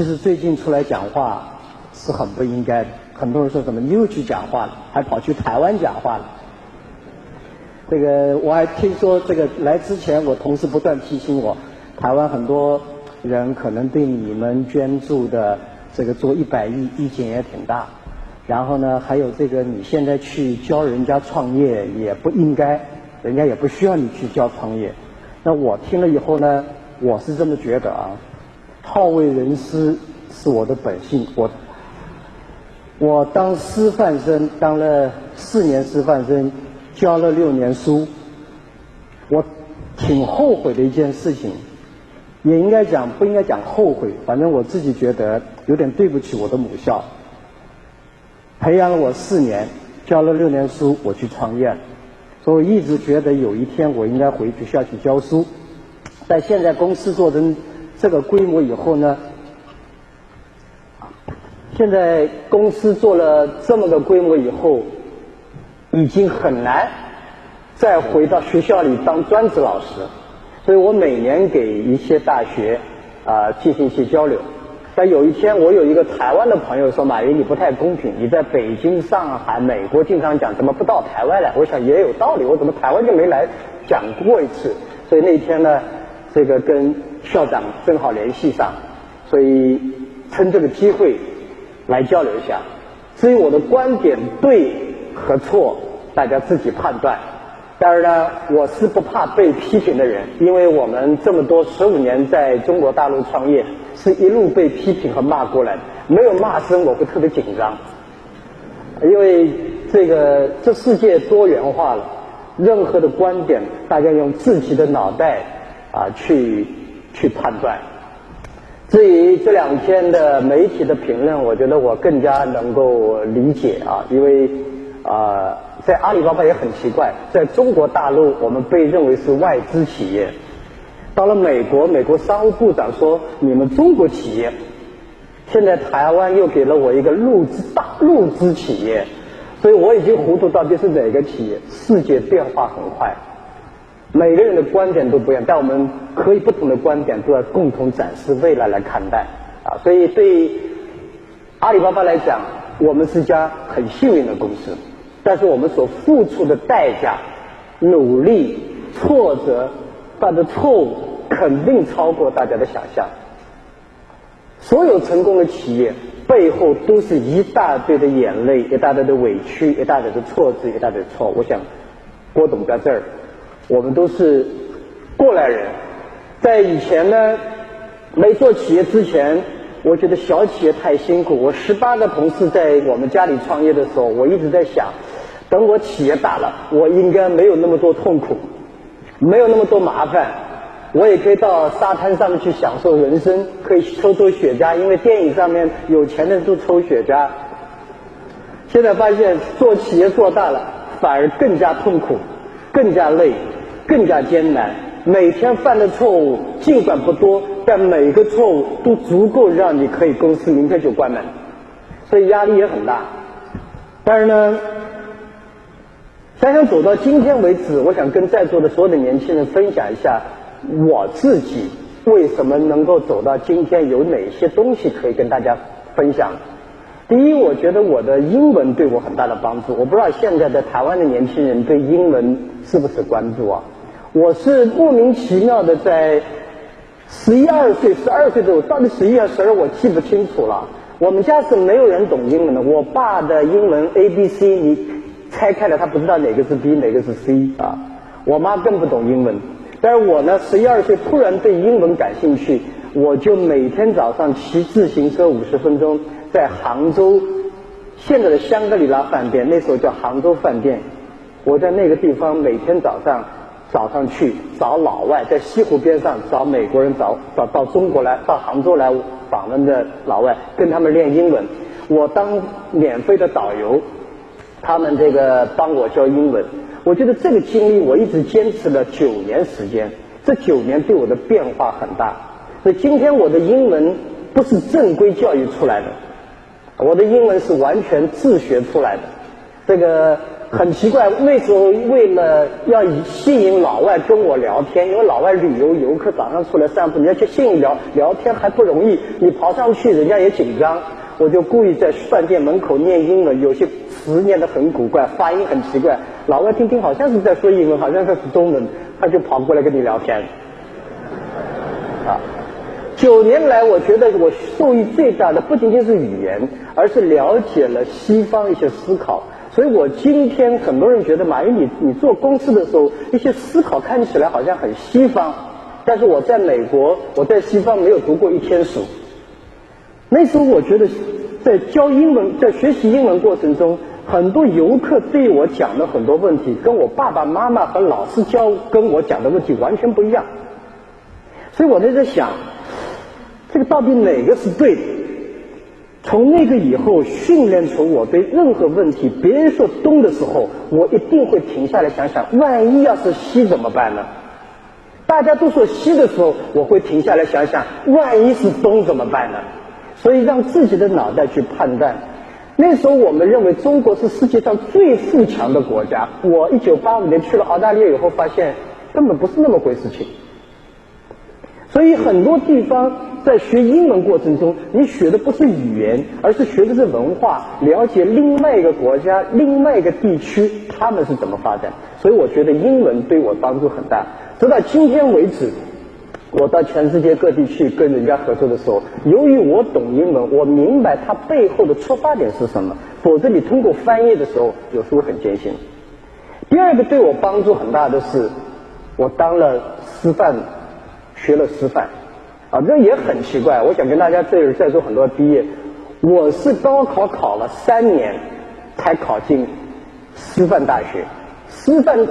其实最近出来讲话是很不应该的，很多人说什么你又去讲话了，还跑去台湾讲话了。这个我还听说，这个来之前我同事不断提醒我，台湾很多人可能对你们捐助的这个做100亿意见也挺大，然后呢还有这个你现在去教人家创业也不应该，人家也不需要你去教创业。那我听了以后呢，我是这么觉得啊，好为人师是我的本性。我当师范生，当了4年师范生，教了6年书，我挺后悔的一件事情，也应该讲不应该讲后悔，反正我自己觉得有点对不起我的母校。培养了我4年，教了6年书，我去创业了，所以我一直觉得有一天我应该回学校去教书。但现在公司做成这个规模以后呢，现在公司做了这么个规模以后，已经很难再回到学校里当专职老师，所以我每年给一些大学进行一些交流。但有一天我有一个台湾的朋友说，马云你不太公平，你在北京、上海、美国经常讲，怎么不到台湾来？我想也有道理，我怎么台湾就没来讲过一次？所以那天呢，这个跟校长正好联系上，所以趁这个机会来交流一下。至于我的观点对和错，大家自己判断。当然呢，我是不怕被批评的人，因为我们这么多15年在中国大陆创业，是一路被批评和骂过来的，没有骂声我会特别紧张，因为这世界多元化了，任何的观点大家用自己的脑袋去判断。至于这2天的媒体的评论，我觉得我更加能够理解因为在阿里巴巴也很奇怪，在中国大陆我们被认为是外资企业，到了美国商务部长说你们中国企业，现在台湾又给了我一个陆资企业，所以我已经糊涂到底是哪个企业。世界变化很快，每个人的观点都不一样，但我们可以不同的观点都要共同展示未来来看待所以对阿里巴巴来讲，我们是一家很幸运的公司，但是我们所付出的代价、努力、挫折、犯的错误肯定超过大家的想象。所有成功的企业背后都是一大堆的眼泪，一大堆的委屈，一大堆的挫折，一大堆的错误。我想郭董在这儿，我们都是过来人。在以前呢，没做企业之前，我觉得小企业太辛苦。我18个同事在我们家里创业的时候，我一直在想，等我企业大了，我应该没有那么多痛苦，没有那么多麻烦，我也可以到沙滩上面去享受人生，可以抽雪茄，因为电影上面有钱的人都抽雪茄。现在发现做企业做大了，反而更加痛苦，更加累，更加艰难。每天犯的错误尽管不多，但每个错误都足够让你可以公司明天就关门，所以压力也很大。但是呢，想走到今天为止，我想跟在座的所有的年轻人分享一下我自己为什么能够走到今天，有哪些东西可以跟大家分享。第一，我觉得我的英文对我很大的帮助。我不知道现在的台湾的年轻人对英文是不是关注我是莫名其妙的在12岁的时候，到底11还是12我记不清楚了。我们家是没有人懂英文的，我爸的英文 ABC 你拆开了他不知道哪个是 B 哪个是 C 我妈更不懂英文。但是我呢，12岁突然对英文感兴趣，我就每天早上骑自行车50分钟，在杭州现在的香格里拉饭店，那时候叫杭州饭店，我在那个地方每天早上去找老外，在西湖边上找美国人，找到中国来，到杭州来访问的老外，跟他们练英文。我当免费的导游，他们这个帮我教英文。我觉得这个经历我一直坚持了9年时间，这9年对我的变化很大。所以今天我的英文不是正规教育出来的，我的英文是完全自学出来的。这个很奇怪，那时候为了要吸引老外跟我聊天，因为老外旅游游客早上出来散步，你要去吸引聊天还不容易，你跑上去人家也紧张，我就故意在饭店门口念英文，有些词念得很古怪，发音很奇怪，老外听听好像是在说英文，好像是中文，他就跑过来跟你聊天。9年来，我觉得我受益最大的不仅仅是语言，而是了解了西方一些思考。所以我今天很多人觉得马云你做公司的时候，一些思考看起来好像很西方，但是我在美国，我在西方没有读过一天书。那时候我觉得在教英文，在学习英文过程中，很多游客对我讲的很多问题，跟我爸爸妈妈和老师跟我讲的问题完全不一样。所以我在想，这个到底哪个是对的？从那个以后训练出我对任何问题，别人说东的时候，我一定会停下来想想，万一要是西怎么办呢？大家都说西的时候，我会停下来想想，万一是东怎么办呢？所以让自己的脑袋去判断。那时候我们认为中国是世界上最富强的国家，我1985年去了澳大利亚以后发现根本不是那么回事情。所以很多地方在学英文过程中，你学的不是语言，而是学的是文化，了解另外一个国家、另外一个地区他们是怎么发展。所以我觉得英文对我帮助很大。直到今天为止，我到全世界各地去跟人家合作的时候，由于我懂英文，我明白它背后的出发点是什么，否则你通过翻译的时候有时候很艰辛。第二个对我帮助很大的是，我当了师范，学了师范这也很奇怪。我想跟大家在座很多毕业，我是高考考了3年才考进师范大学。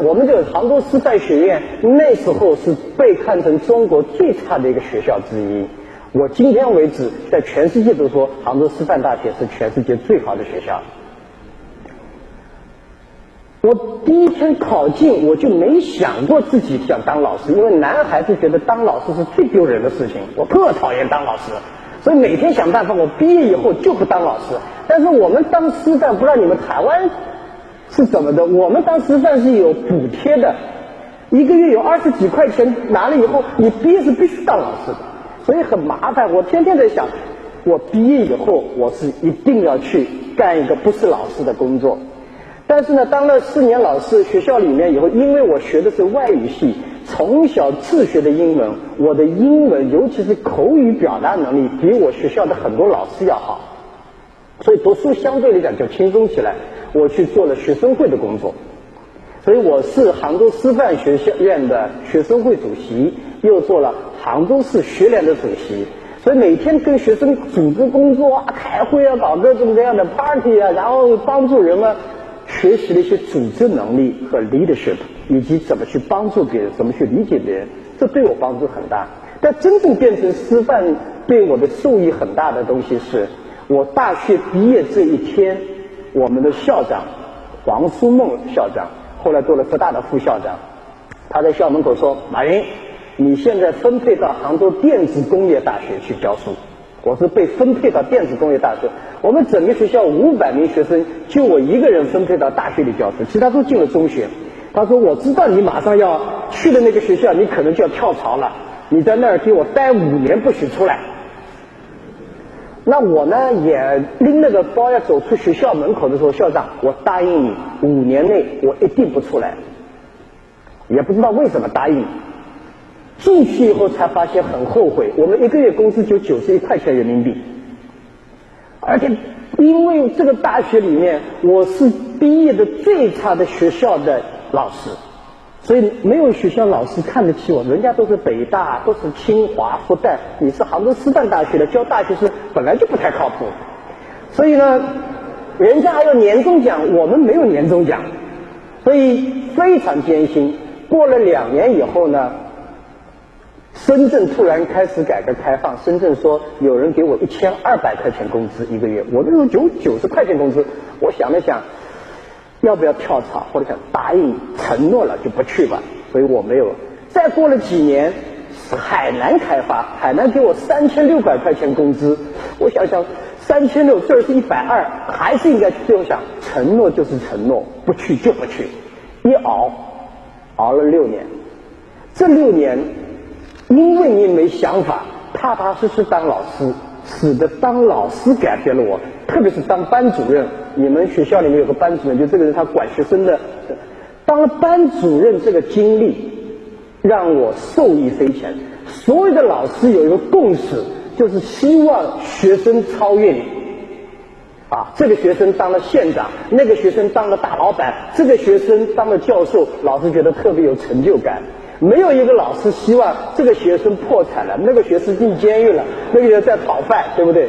我们这个杭州师范学院那时候是被看成中国最差的一个学校之一。我今天为止在全世界都说杭州师范大学是全世界最好的学校。我第一天考进，我就没想过自己想当老师，因为男孩子觉得当老师是最丢人的事情，我特讨厌当老师，所以每天想办法，我毕业以后就不当老师。但是我们当师范，不知道你们台湾是怎么的，我们当师范是有补贴的，1个月有20几块钱拿了以后，你毕业是必须当老师的，所以很麻烦。我天天在想，我毕业以后我是一定要去干一个不是老师的工作。但是呢，当了4年老师，学校里面以后，因为我学的是外语系，从小自学的英文，我的英文尤其是口语表达能力比我学校的很多老师要好，所以读书相对来讲就轻松起来。我去做了学生会的工作，所以我是杭州师范学院的学生会主席，又做了杭州市学联的主席，所以每天跟学生组织工作开会搞各种各样的 party 然后帮助人们学习了一些组织能力和 leadership， 以及怎么去帮助别人，怎么去理解别人，这对我帮助很大。但真正变成师范对我的受益很大的东西是，我大学毕业这一天，我们的校长黄书梦校长，后来做了浙大的副校长，他在校门口说，马云，你现在分配到杭州电子工业大学去教书。我是被分配到电子工业大学，我们整个学校500名学生，就我一个人分配到大学里教书，其他都进了中学。他说，我知道你马上要去的那个学校，你可能就要跳槽了，你在那儿给我待5年不许出来。那我呢也拎那个包要走出学校门口的时候，校长，我答应你5年内我一定不出来。也不知道为什么答应，进去以后才发现很后悔，我们1个月工资就91块钱人民币，而且因为这个大学里面我是毕业的最差的学校的老师，所以没有学校老师看得起我，人家都是北大，都是清华、复旦，你是杭州师范大学的，教大学生本来就不太靠谱，所以呢，人家还有年终奖，我们没有年终奖，所以非常艰辛。过了2年以后呢，深圳突然开始改革开放，深圳说有人给我1200块钱工资1个月，我那时候90块钱工资，我想了想，要不要跳槽，或者想答应承诺了就不去吧，所以我没有。再过了几年，海南开发，海南给我3600块钱工资，我想想3600，这是120，还是应该去。最后想承诺就是承诺，不去就不去，一熬了6年。这6年，因为你没想法，踏踏实实当老师，使得当老师改变了我。特别是当班主任，你们学校里面有个班主任，就这个人他管学生的，当了班主任这个经历让我受益匪浅。所有的老师有一个共识，就是希望学生超越你。这个学生当了县长，那个学生当了大老板，这个学生当了教授，老师觉得特别有成就感。没有一个老师希望这个学生破产了，那个学生进监狱了，那个人在讨饭，对不对？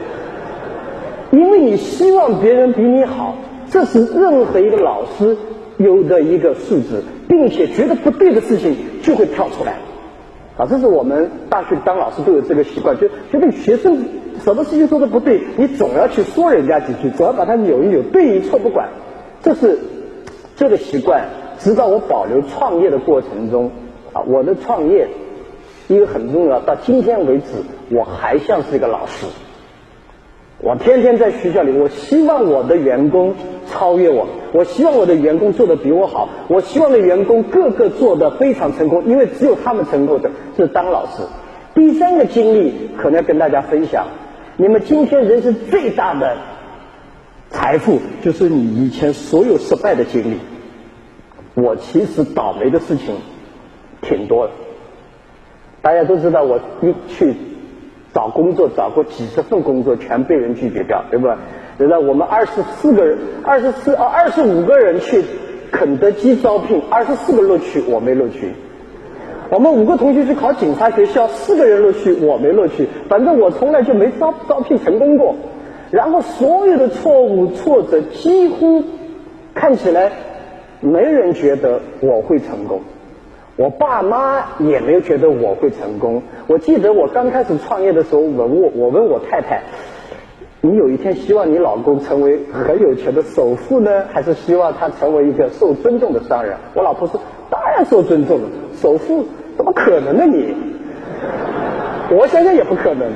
因为你希望别人比你好，这是任何一个老师有的一个素质，并且觉得不对的事情就会跳出来。这是我们大学当老师都有这个习惯，觉得学生什么事情做的不对，你总要去说人家几句，总要把它扭一扭，对与错不管。这是这个习惯，直到我保留创业的过程中，我的创业一个很重要，到今天为止我还像是一个老师。我天天在学校里，我希望我的员工超越我，我希望我的员工做得比我好，我希望的员工个个做得非常成功，因为只有他们成功的是当老师。第3个经历可能要跟大家分享，你们今天人生最大的财富就是你以前所有失败的经历。我其实倒霉的事情挺多的，大家都知道我一去找工作找过几十份工作，全被人拒绝掉，对吧？对吧？我们25个人去肯德基招聘，24个录取，我没录取。我们5个同学去考警察学校，4个人录取，我没录取。反正我从来就没招聘成功过。然后所有的错误挫折，几乎看起来没人觉得我会成功。我爸妈也没有觉得我会成功。我记得我刚开始创业的时候，我问我太太，你有一天希望你老公成为很有钱的首富呢，还是希望他成为一个受尊重的商人？我老婆说，当然受尊重了，首富怎么可能呢你？我想想也不可能。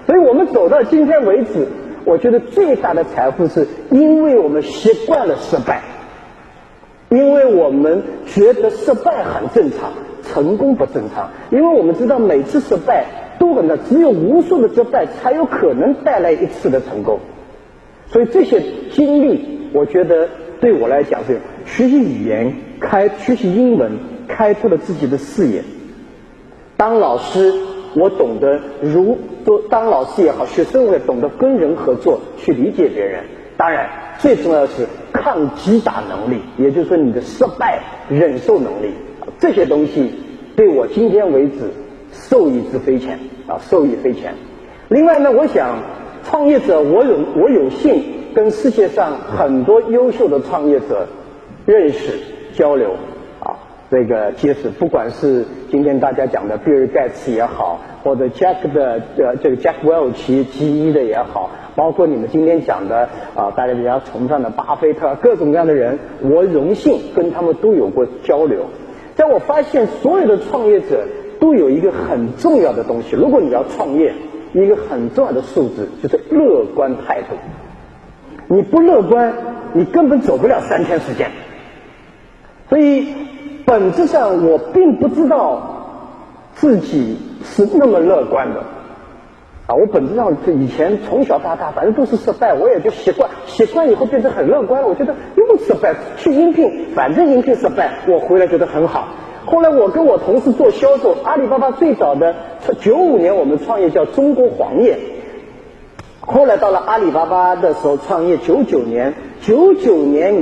所以我们走到今天为止，我觉得最大的财富是因为我们习惯了失败，因为我们觉得失败很正常，成功不正常，因为我们知道每次失败都很难，只有无数的失败才有可能带来一次的成功。所以这些经历我觉得对我来讲是学习语言，学习英文，开拓了自己的视野。当老师我懂得当老师也好，学生我也懂得跟人合作，去理解别人。当然最重要的是抗击打能力，也就是说你的失败忍受能力，这些东西对我今天为止受益匪浅。另外呢，我想创业者，我有幸跟世界上很多优秀的创业者认识交流这个结识，不管是今天大家讲的比尔盖茨也好，或者 Jack Welch G1的也好，包括你们今天讲的大家比较崇尚的巴菲特，各种各样的人，我荣幸跟他们都有过交流。在我发现所有的创业者都有一个很重要的东西，如果你要创业，一个很重要的素质就是乐观态度。你不乐观，你根本走不了3天时间。所以本质上我并不知道自己是那么乐观的我本质上以前从小到大反正都是失败，我也就习惯以后变成很乐观了。我觉得又失败，去应聘，反正应聘失败，我回来觉得很好。后来我跟我同事做销售，阿里巴巴最早的95年我们创业叫中国黄页，后来到了阿里巴巴的时候创业99年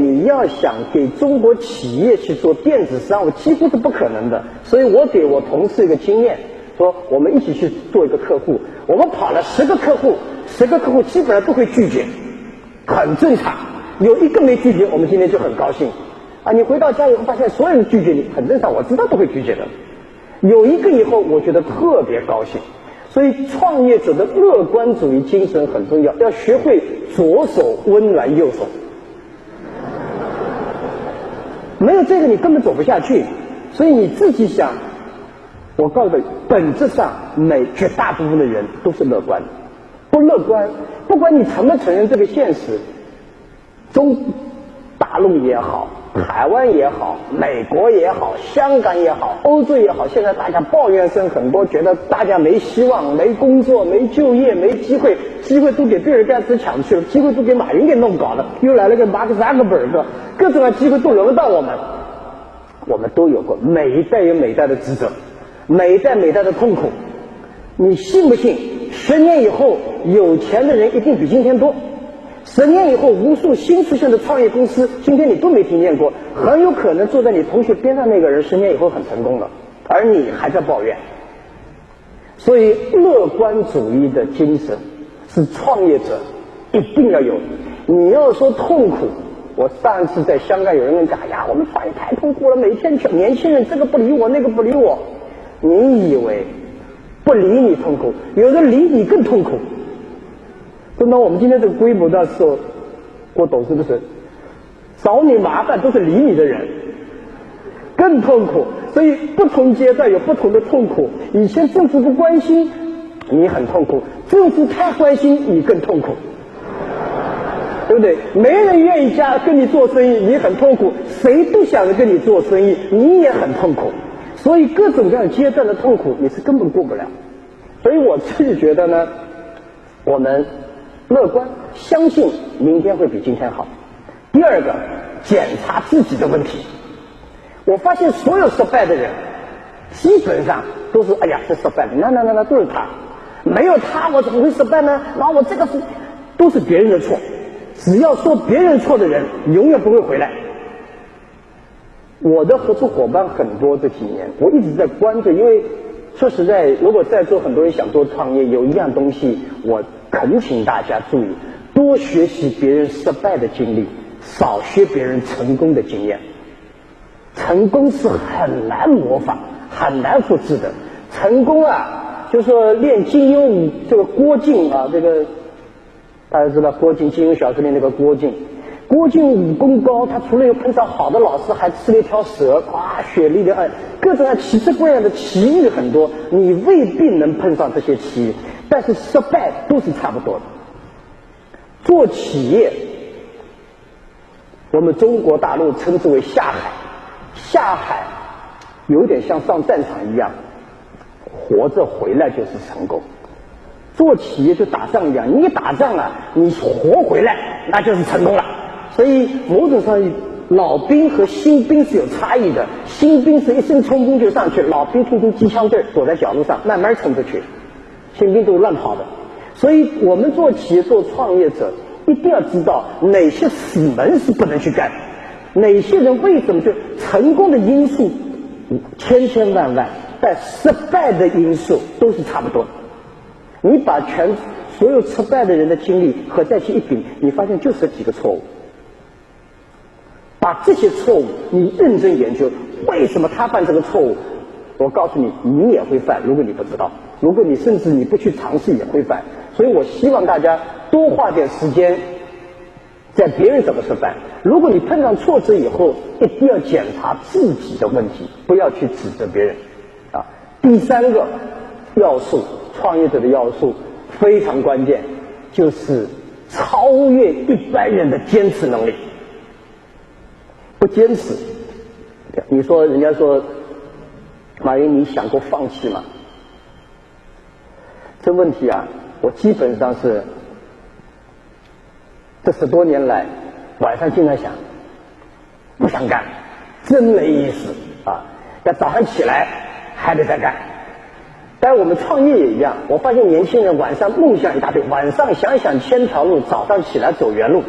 你要想给中国企业去做电子商务几乎是不可能的。所以我给我同事一个经验，说我们一起去做一个客户，我们跑了10个客户基本上都会拒绝，很正常。有一个没拒绝，我们今天就很高兴你回到家以后发现所有人拒绝你，很正常，我知道都会拒绝的。有一个以后我觉得特别高兴。所以创业者的乐观主义精神很重要，要学会左手温暖右手，没有这个你根本走不下去。所以你自己想，我告诉你，本质上绝大部分的人都是乐观的。不乐观，不管你承不承认这个现实，大陆也好，台湾也好，美国也好，香港也好，欧洲也好，现在大家抱怨声很多，觉得大家没希望，没工作，没就业，没机会，机会都给比尔盖茨抢去了，机会都给马云给弄搞了，又来了个马克扎克伯格，各种的机会都轮不到我们。我们都有过，每一代有每一代的职责，每一代每一代的痛苦。你信不信10年以后有钱的人一定比今天多？10年以后无数新出现的创业公司今天你都没听见过，很有可能坐在你同学边上那个人10年以后很成功了，而你还在抱怨。所以乐观主义的精神是创业者一定要有。你要说痛苦，我上一次在香港有人跟我讲呀，我们创业太痛苦了，每天年轻人这个不理我那个不理我。你以为不理你痛苦，有人理你更痛苦。等到我们今天这个规模的时候，我懂是不是？找你麻烦都是理你的人，更痛苦。所以不同阶段有不同的痛苦。以前政府不关心你很痛苦，政府太关心你更痛苦，对不对？没人愿意跟你做生意，你很痛苦；谁都想着跟你做生意，你也很痛苦。所以各种各样阶段的痛苦你是根本过不了。所以我自己觉得呢，我们乐观，相信明天会比今天好。第二个，检查自己的问题。我发现所有失败的人基本上都是哎呀这失败了，那都是他，没有他我怎么会失败呢？然后我这个都是别人的错。只要说别人错的人永远不会回来。我的合作伙伴很多，这几年我一直在关注，因为说实在，如果在座很多人想做创业，有一样东西我恳请大家注意，多学习别人失败的经历，少学别人成功的经验。成功是很难模仿很难复制的。成功啊，就说练金庸舞，这个郭靖啊，这个大家知道郭靖，金庸小说里那个郭靖武功高，他除了有碰上好的老师，还吃了一条蛇，哇，雪莉的各种奇奇怪样的奇遇很多，你未必能碰上这些奇遇，但是失败都是差不多的。做企业，我们中国大陆称之为下海，下海有点像上战场一样，活着回来就是成功。做企业就打仗一样，你打仗了，你活回来那就是成功了。所以某种上老兵和新兵是有差异的，新兵是一声冲锋就上去，老兵听听机枪队躲在角落上慢慢冲出去，新兵都乱跑的。所以我们做企业做创业者一定要知道哪些死门是不能去干，哪些人为什么就成功的因素千千万万，但失败的因素都是差不多的。你把所有失败的人的经历合在一起一比，你发现就这几个错误。把这些错误你认真研究，为什么他犯这个错误，我告诉你，你也会犯。如果你不知道，如果你甚至你不去尝试也会犯。所以我希望大家多花点时间在别人怎么失败。如果你碰上挫折以后，一定要检查自己的问题，不要去指责别人啊。第三个要素，创业者的要素非常关键，就是超越一般人的坚持能力。不坚持，你说人家说马云，你想过放弃吗？这问题啊，我基本上是这10多年来晚上经常想，不想干，真没意思啊！要早上起来还得再干。但是我们创业也一样，我发现年轻人晚上梦想一大堆，晚上想想千条路，早上起来走原路。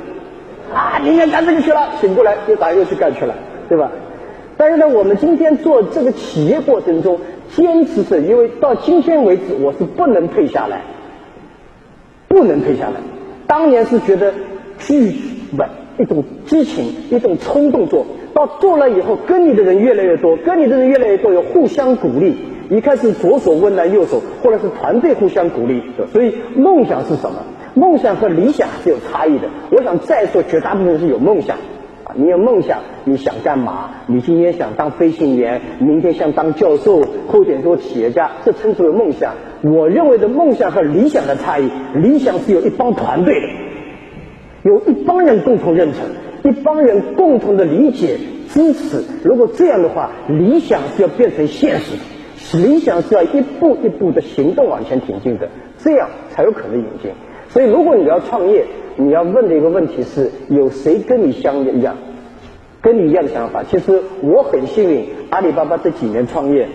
啊，明天干这个去了，醒过来又打又去干去了，对吧？但是呢，我们今天做这个企业过程中，坚持是因为到今天为止，我是不能退下来，不能退下来。当年是觉得一种激情，一种冲动到做了以后，跟你的人越来越多，有互相鼓励。一开始左手温暖右手，后来是团队互相鼓励。所以梦想是什么？梦想和理想是有差异的。我想再说，绝大部分人是有梦想啊，你有梦想，你想干嘛？你今天想当飞行员，明天想当教授，后天做企业家，这称之为梦想。我认为的梦想和理想的差异，理想是有一帮团队的，有一帮人共同认成，一帮人共同的理解支持。如果这样的话，理想是要变成现实，理想是要一步一步的行动往前挺进的，这样才有可能引进。所以如果你要创业，你要问的一个问题是，有谁跟你一样的想法？其实我很幸运，阿里巴巴这几年创业，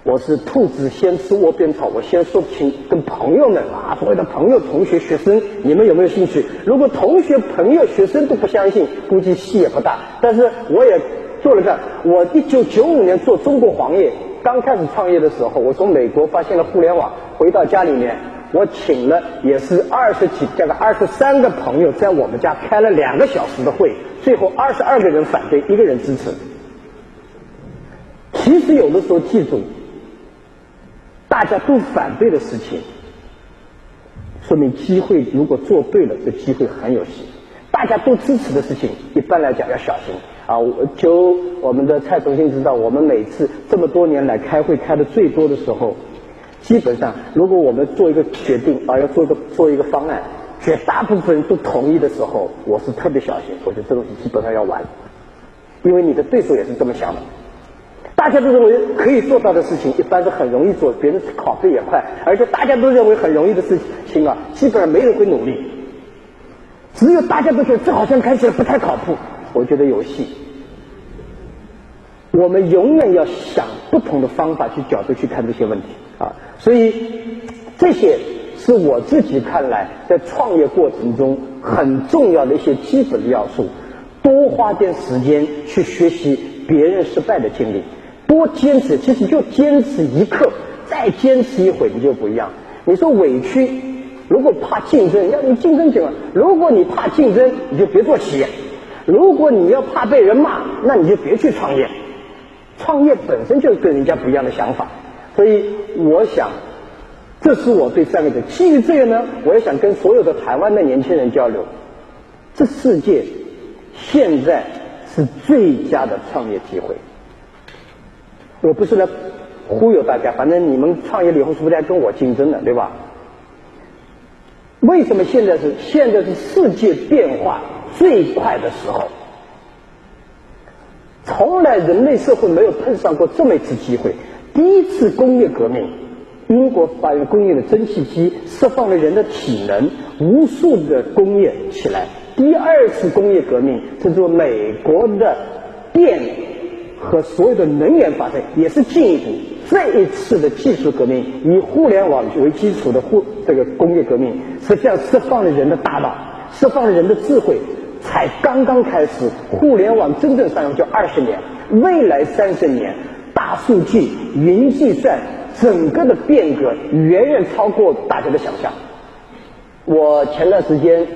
我是兔子先吃窝边草，我先说不清，跟朋友们所谓的朋友、同学、学生，你们有没有兴趣？如果同学、朋友、学生都不相信，估计戏也不大。但是我也做了个，我1995年做中国黄页，刚开始创业的时候，我从美国发现了互联网，回到家里面，我请了也是23个朋友在我们家开了2个小时的会，最后22个人反对，1个人支持。其实有的时候记住，大家都反对的事情，说明机会如果做对了，这机会很有戏。大家都支持的事情，一般来讲要小心啊。我们的蔡总经理知道，我们每次这么多年来开会开的最多的时候，基本上如果我们做一个决定要做一个方案，绝大部分人都同意的时候，我是特别小心，我觉得这东西基本上要完，因为你的对手也是这么想的。大家都认为可以做到的事情，一般是很容易做，别人拷贝也快，而且大家都认为很容易的事情基本上没人会努力。只有大家都觉得这好像看起来不太靠谱，我觉得有戏。我们永远要想不同的方法角度去看这些问题所以这些是我自己看来在创业过程中很重要的一些基本的要素。多花点时间去学习别人失败的经历，多坚持，其实就坚持一刻，再坚持一会你就不一样。你说委屈，如果怕竞争，你竞争行了；如果你怕竞争，你就别做企业；如果你要怕被人骂，那你就别去创业。创业本身就是跟人家不一样的想法，所以我想，这是我对3个字。基于这个呢，我也想跟所有的台湾的年轻人交流，这世界现在是最佳的创业机会。我不是来忽悠大家，反正你们创业了以后是不是来跟我竞争的，对吧？为什么现在是世界变化最快的时候？从来人类社会没有碰上过这么一次机会。第一次工业革命，英国发明工业的蒸汽机，释放了人的体能，无数的工业起来。第2次工业革命，这就是美国的电和所有的能源发展也是进一步。这一次的技术革命，以互联网为基础的这个工业革命，实际上释放了人的大脑，释放了人的智慧，才刚刚开始。互联网真正上用就20年，未来30年，大数据、云计算，整个的变革远远超过大家的想象。我前段时间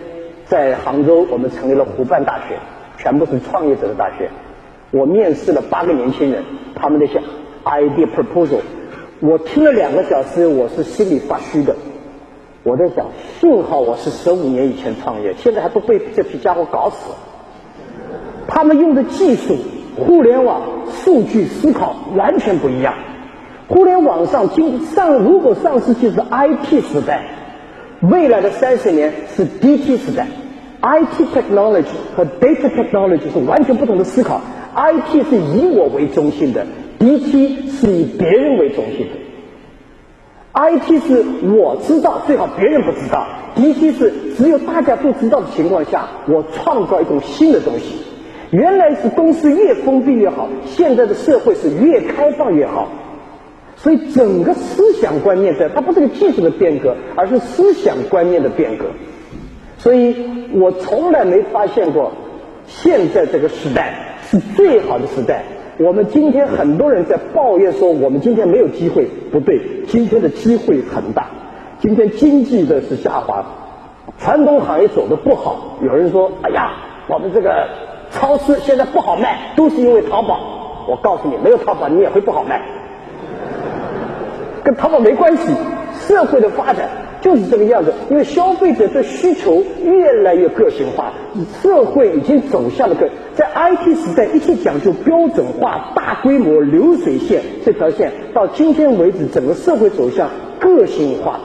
在杭州，我们成立了湖畔大学，全部是创业者的大学。我面试了8个年轻人，他们那些 idea proposal， 我听了2个小时，我是心里发虚的。我在想，幸好我是15年以前创业，现在还不被这批家伙搞死。他们用的技术，互联网、数据思考完全不一样。互联网如果上世纪是 IT 时代，未来的30年是 DT 时代。IT technology 和 data technology 是完全不同的思考。IT 是以我为中心的， DT 是以别人为中心的。IT 是我知道，最好别人不知道。DT 是只有大家都知道的情况下，我创造一种新的东西。原来是公司越封闭越好，现在的社会是越开放越好。所以整个思想观念它不是个技术的变革，而是思想观念的变革。所以我从来没发现过现在这个时代是最好的时代。我们今天很多人在抱怨说我们今天没有机会，不对，今天的机会很大。今天经济的是下滑，传统行业走得不好，有人说哎呀，我们这个超市现在不好卖，都是因为淘宝。我告诉你，没有淘宝你也会不好卖，跟淘宝没关系。社会的发展就是这个样子，因为消费者的需求越来越个性化，社会已经走向了在 IT 时代一切讲究标准化、大规模流水线这条线，到今天为止整个社会走向个性化，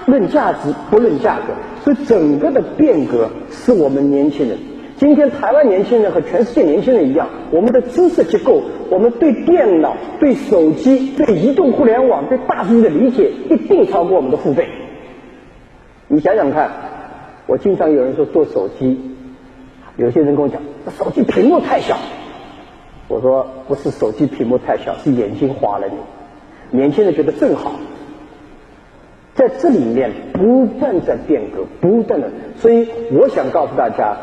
论价值不论价格。所以整个的变革是我们年轻人今天台湾年轻人和全世界年轻人一样，我们的知识结构，我们对电脑、对手机、对移动互联网、对大数据的理解，一定超过我们的父辈。你想想看，我经常有人说做手机，有些人跟我讲，手机屏幕太小。我说不是手机屏幕太小，是眼睛花了你。年轻人觉得正好。在这里面不断在变革，不断的，所以我想告诉大家，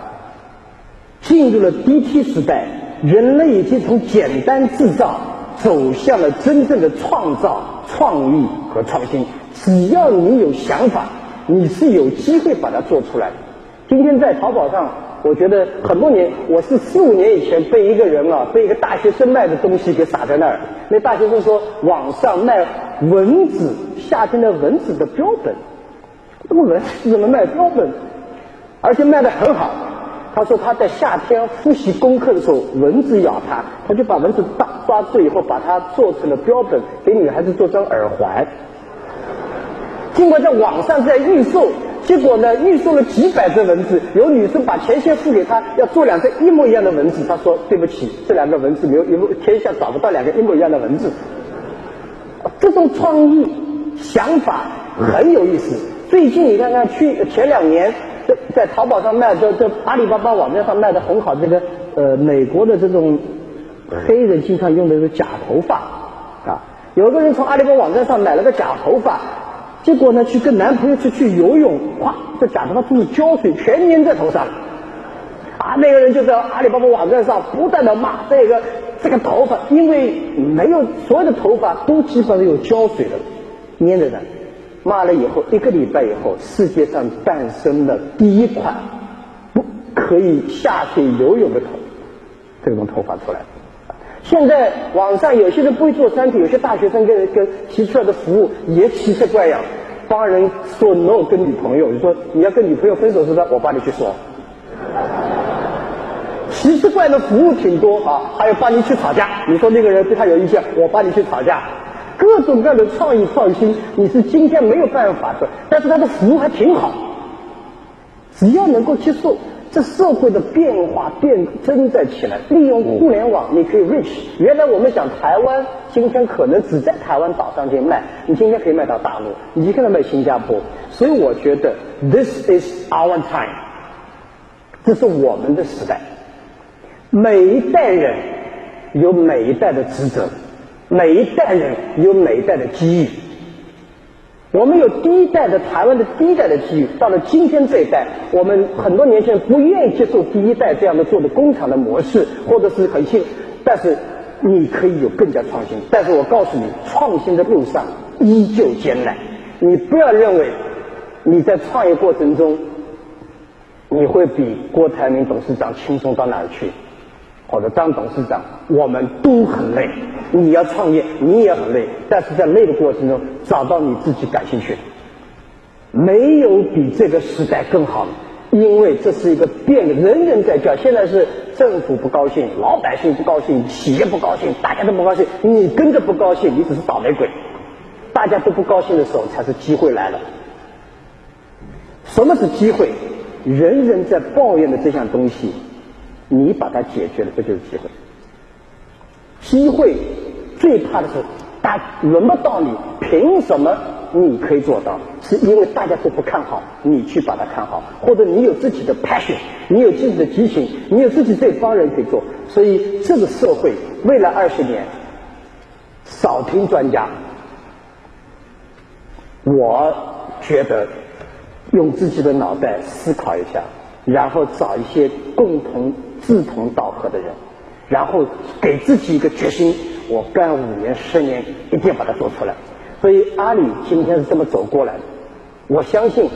进入了 DT 时代，人类已经从简单制造走向了真正的创造、创意和创新。只要你有想法，你是有机会把它做出来的。今天在淘宝上，我觉得很多年，我是4、5年以前被一个大学生卖的东西给撒在那儿。那大学生说网上卖蚊子，夏天的蚊子的标本，这个蚊子怎么卖标本？而且卖得很好。他说他在夏天复习功课的时候，蚊子咬他，他就把蚊子抓住以后，把它做成了标本，给女孩子做成耳环。尽管在网上在预售，结果呢，预售了几百只蚊子，有女生把钱先付给他，要做2个一模一样的蚊子。他说对不起，这2个蚊子没有，天下找不到2个一模一样的蚊子。这种创意想法很有意思。最近你看看，前2年在淘宝上卖的，这阿里巴巴网站上卖的很好，这个美国的这种黑人经常用的是假头发啊。有一个人从阿里巴巴网站上买了个假头发。结果呢，去跟男朋友去游泳，哗，这假头发都是胶水，全粘在头上。啊，那个人就在阿里巴巴网站上不断的骂这个头发，因为没有所有的头发都基本上有胶水的粘着的。骂了以后，1个礼拜以后，世界上诞生了第一款不可以下水游泳的这种头发出来。现在网上有些人不会做产品，有些大学生跟提出来的服务也奇奇怪样，帮人说 no 跟女朋友，就说你要跟女朋友分手是吧？我帮你去说。奇奇怪的服务挺多啊，还有帮你去吵架，你说那个人对他有意见，我帮你去吵架，各种各样的创意创新，你是今天没有办法的，但是他的服务还挺好，只要能够接受。这社会的变化正在起来，利用互联网你可以 reach。原来我们讲台湾，今天可能只在台湾岛上去卖，你今天可以卖到大陆，你今天可以卖新加坡。所以我觉得 this is our time， 这是我们的时代。每一代人有每一代的职责，每一代人有每一代的机遇。我们有第一代的台湾的第一代的机遇，到了今天这一代，我们很多年轻人不愿意接受第一代这样的做的工厂的模式，或者是很新，但是你可以有更加创新。但是我告诉你，创新的路上依旧艰难。你不要认为你在创业过程中你会比郭台铭董事长轻松到哪儿去，或者张董事长，我们都很累。你要创业，你也很累，但是在累的过程中，找到你自己感兴趣的，没有比这个时代更好了。因为这是一个变的，人人在叫。现在是政府不高兴，老百姓不高兴，企业不高兴，大家都不高兴，你跟着不高兴，你只是倒霉鬼。大家都不高兴的时候，才是机会来了。什么是机会？人人在抱怨的这项东西，你把它解决了，这就是机会。机会最怕的是轮不到你，凭什么你可以做到？是因为大家都不看好，你去把它看好，或者你有自己的 passion， 你有自己的激情，你有自己这帮人可以做。所以这个社会未来20年少听专家，我觉得用自己的脑袋思考一下，然后找一些志同道合的人，然后给自己一个决心，我干5年10年一定把它做出来。所以阿里今天是这么走过来的，我相信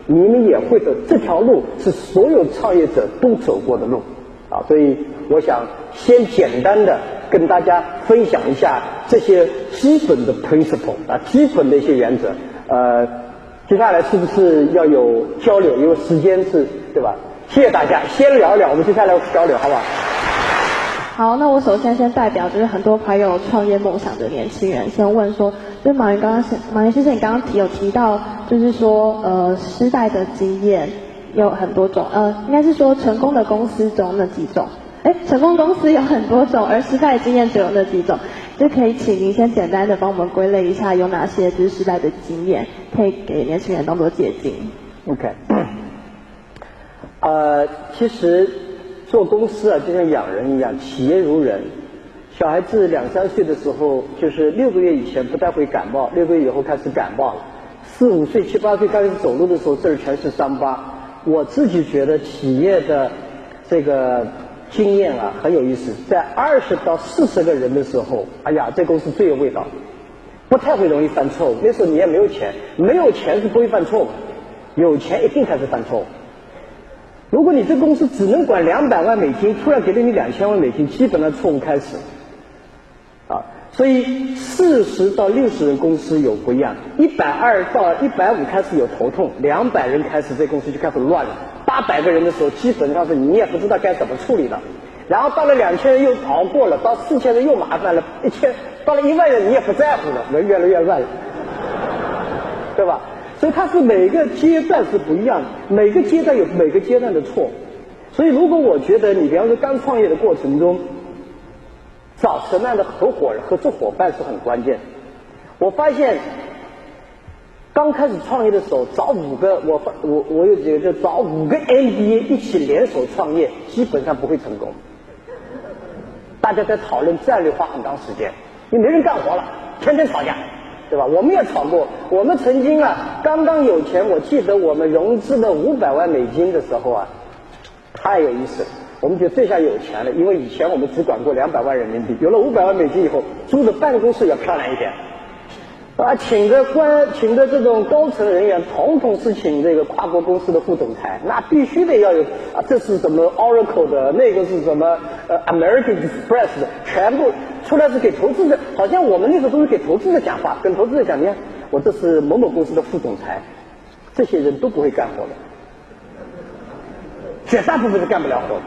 你们也会走，这条路是所有创业者都走过的路啊。所以我想先简单的跟大家分享一下这些基本的 principle 啊，基本的一些原则。接下来是不是要有交流？因为时间是对吧？谢谢大家，先聊一聊，我们接下来交流好不好？好，那我首先代表就是很多怀有创业梦想的年轻人，先问说，就是马云先生，你刚刚有提到，就是说时代的经验有很多种，应该是说成功的公司中那几种。成功公司有很多种，而失败经验只有那几种。就可以请您先简单的帮我们归类一下，有哪些就是失败的经验，可以给年轻人当做借鉴。OK， 其实做公司啊，就像养人一样，企业如人。小孩子2、3岁的时候，就是6个月以前不太会感冒，6个月以后开始感冒了。4、5岁、7、8岁开始走路的时候，这儿全是伤疤。我自己觉得企业的这个经验啊很有意思，在20到40个人的时候，哎呀，这公司最有味道，不太会容易犯错误。那时候你也没有钱，没有钱是不会犯错误，有钱一定开始犯错误。如果你这公司只能管200万美金，突然给了你2000万美金，基本上错误开始。所以40到60人公司有不一样，120到150开始有头痛，200人开始这公司就开始乱了。800个人的时候，基本上是你也不知道该怎么处理了。然后到了2000人又熬过了，到4000人又麻烦了，1000到了1万人你也不在乎了，人越来越乱了，对吧？所以它是每个阶段是不一样的，每个阶段有每个阶段的错。所以如果我觉得你比方说刚创业的过程中，找什么样的合伙人、合作伙伴是很关键的。我发现，刚开始创业的时候，找5个，我有几个就找5个 MBA 一起联手创业，基本上不会成功。大家在讨论战略，花很长时间，你没人干活了，天天吵架，对吧？我们也吵过，我们曾经啊，刚刚有钱，我记得我们融资的500万美金的时候啊，太有意思了。我们觉得这下有钱了，因为以前我们只管过200万人民币，有了500万美金以后，租的办公室要漂亮一点，请的这种高层人员，统统是请这个跨国公司的副总裁，那必须得要有这是什么 Oracle 的，那个是什么American Express 的，全部出来是给投资者，好像我们那时候都是给投资者讲话，跟投资者讲，你看我这是某某公司的副总裁，这些人都不会干活的，绝大部分是干不了活的。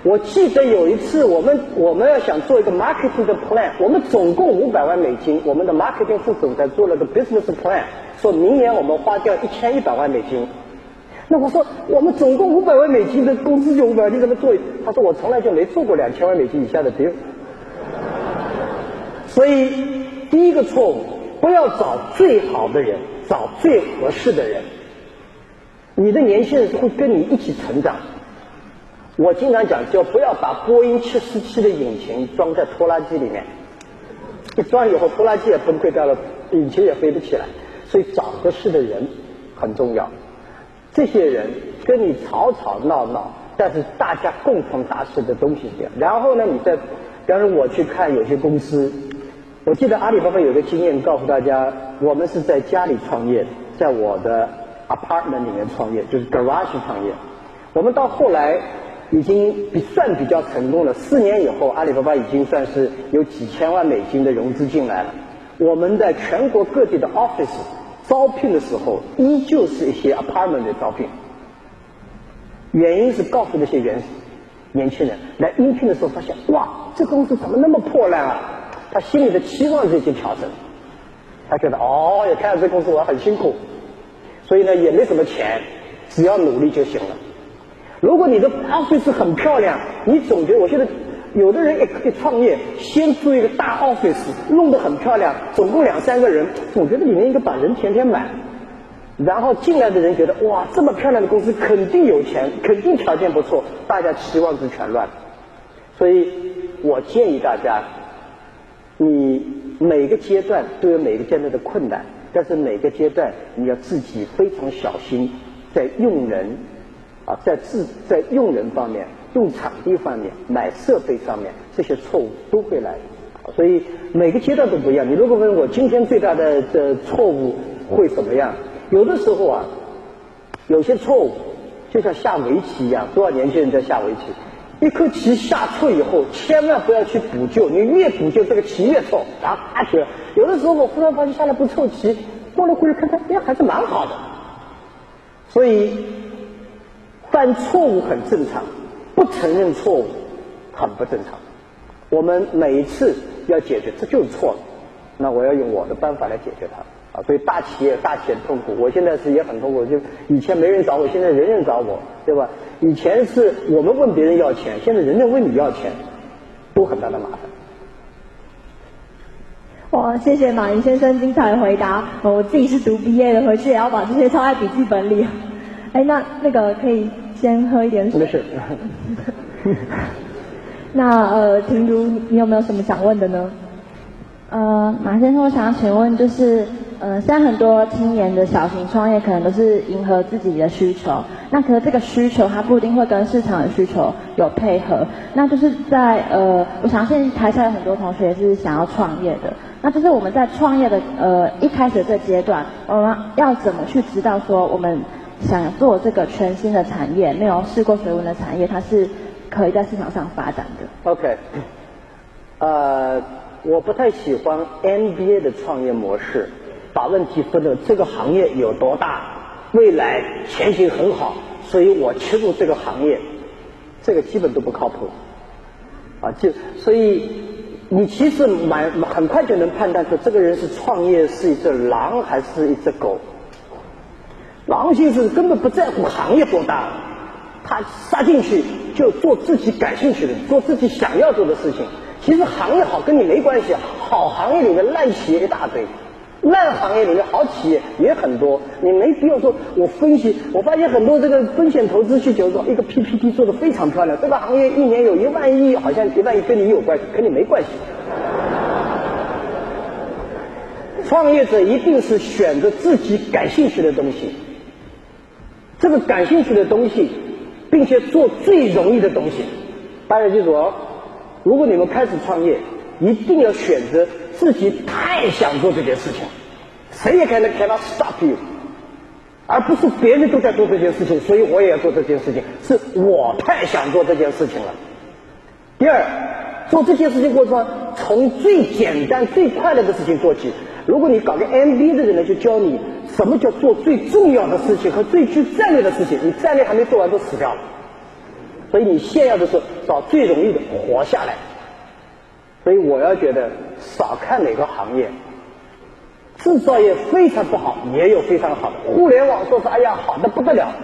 我记得有一次我们要想做一个 marketing 的 plan， 我们总共500万美金，我们的 marketing 副总裁做了个 business plan， 说明年我们花掉1100万美金。那我说我们总共500万美金的公司就500万，你怎么做？他说我从来就没做过2000万美金以下的 deal。所以第一个错误，不要找最好的人，找最合适的人。你的年轻人会跟你一起成长。我经常讲，就不要把波音747的引擎装在拖拉机里面，一装以后拖拉机也崩溃掉了，引擎也飞不起来。所以找合适的人很重要，这些人跟你吵吵闹闹，但是大家共同达成的东西是这样。然后呢，你再，比方说我去看有些公司，我记得阿里巴巴有个经验告诉大家，我们是在家里创业，在我的 apartment 里面创业，就是 garage 创业。我们到后来已经算比较成功了，4年以后，阿里巴巴已经算是有几千万美金的融资进来了。我们在全国各地的 office 招聘的时候，依旧是一些 apartment 的招聘。原因是告诉那些年轻人来应聘的时候，发现哇，这公司怎么那么破烂啊？他心里的期望就已经调整了，他觉得哦，也看到这公司我很辛苦，所以呢也没什么钱，只要努力就行了。如果你的 office 很漂亮，你总觉得，我觉得有的人也可以创业，先租一个大 office， 弄得很漂亮，总共2、3个人，总觉得里面应该把人填满，然后进来的人觉得哇，这么漂亮的公司肯定有钱，肯定条件不错，大家期望值全乱了。所以我建议大家，你每个阶段都有每个阶段的困难，但是每个阶段你要自己非常小心，在用人在用人方面、用场地方面、买设备上面，这些错误都会来。所以每个阶段都不一样。你如果问我今天最大的错误会怎么样？有的时候啊，有些错误就像下围棋一样，多少年轻人在下围棋，一颗棋下错以后，千万不要去补救，你越补救这个棋越错，然后打起来。有的时候我忽然发现下来不错棋，过了会儿看看，哎，还是蛮好的。所以犯错误很正常，不承认错误很不正常。我们每一次要解决，这就是错了，那我要用我的办法来解决它。所以大企业痛苦，我现在也很痛苦，就以前没人找我，现在人人找我，对吧？以前是我们问别人要钱，现在人人问你要钱，都很大的麻烦。哇，谢谢马云先生精彩的回答。我自己是读 BA 的，回去也要把这些抄在笔记本里。哎，那个可以先喝一点水。没事。那婷如，你有没有什么想问的呢？马先生，我想要请问，就是现在很多青年的小型创业可能都是迎合自己的需求，那可是这个需求它不一定会跟市场的需求有配合。那就是在我相信台下有很多同学也是想要创业的，那就是我们在创业的一开始的这个阶段，我们要怎么去知道说我们想做这个全新的产业，没有试过水温的产业，它是可以在市场上发展的。 OK， 我不太喜欢 MBA 的创业模式，把问题分成这个行业有多大，未来前景很好，所以我切入这个行业，这个基本都不靠谱。所以你其实很快就能判断出这个人是创业是一只狼还是一只狗。狼性是根本不在乎行业多大，他杀进去就做自己感兴趣的，做自己想要做的事情。其实行业好跟你没关系，好行业里面烂企业一大堆，烂行业里面好企业也很多，你没必要说我分析。我发现很多这个风险投资去就说一个 PPT 做得非常漂亮，这个行业一年有1万亿，好像1万亿跟你有关系，跟你没关系。创业者一定是选择自己感兴趣的东西，这个感兴趣的东西，并且做最容易的东西。大家记住哦，如果你们开始创业，一定要选择自己太想做这件事情，谁也cannot stop you， 而不是别人都在做这件事情，所以我也要做这件事情，是我太想做这件事情了。第二，做这件事情过程中，从最简单最快乐的事情做起。如果你搞个 MBA 的人呢，就教你什么叫做最重要的事情和最具战略的事情，你战略还没做完都死掉了。所以你现要的是找最容易的活下来。所以我要觉得少看哪个行业，制造业非常不好，也有非常好的。互联网说是哎呀好的不得了，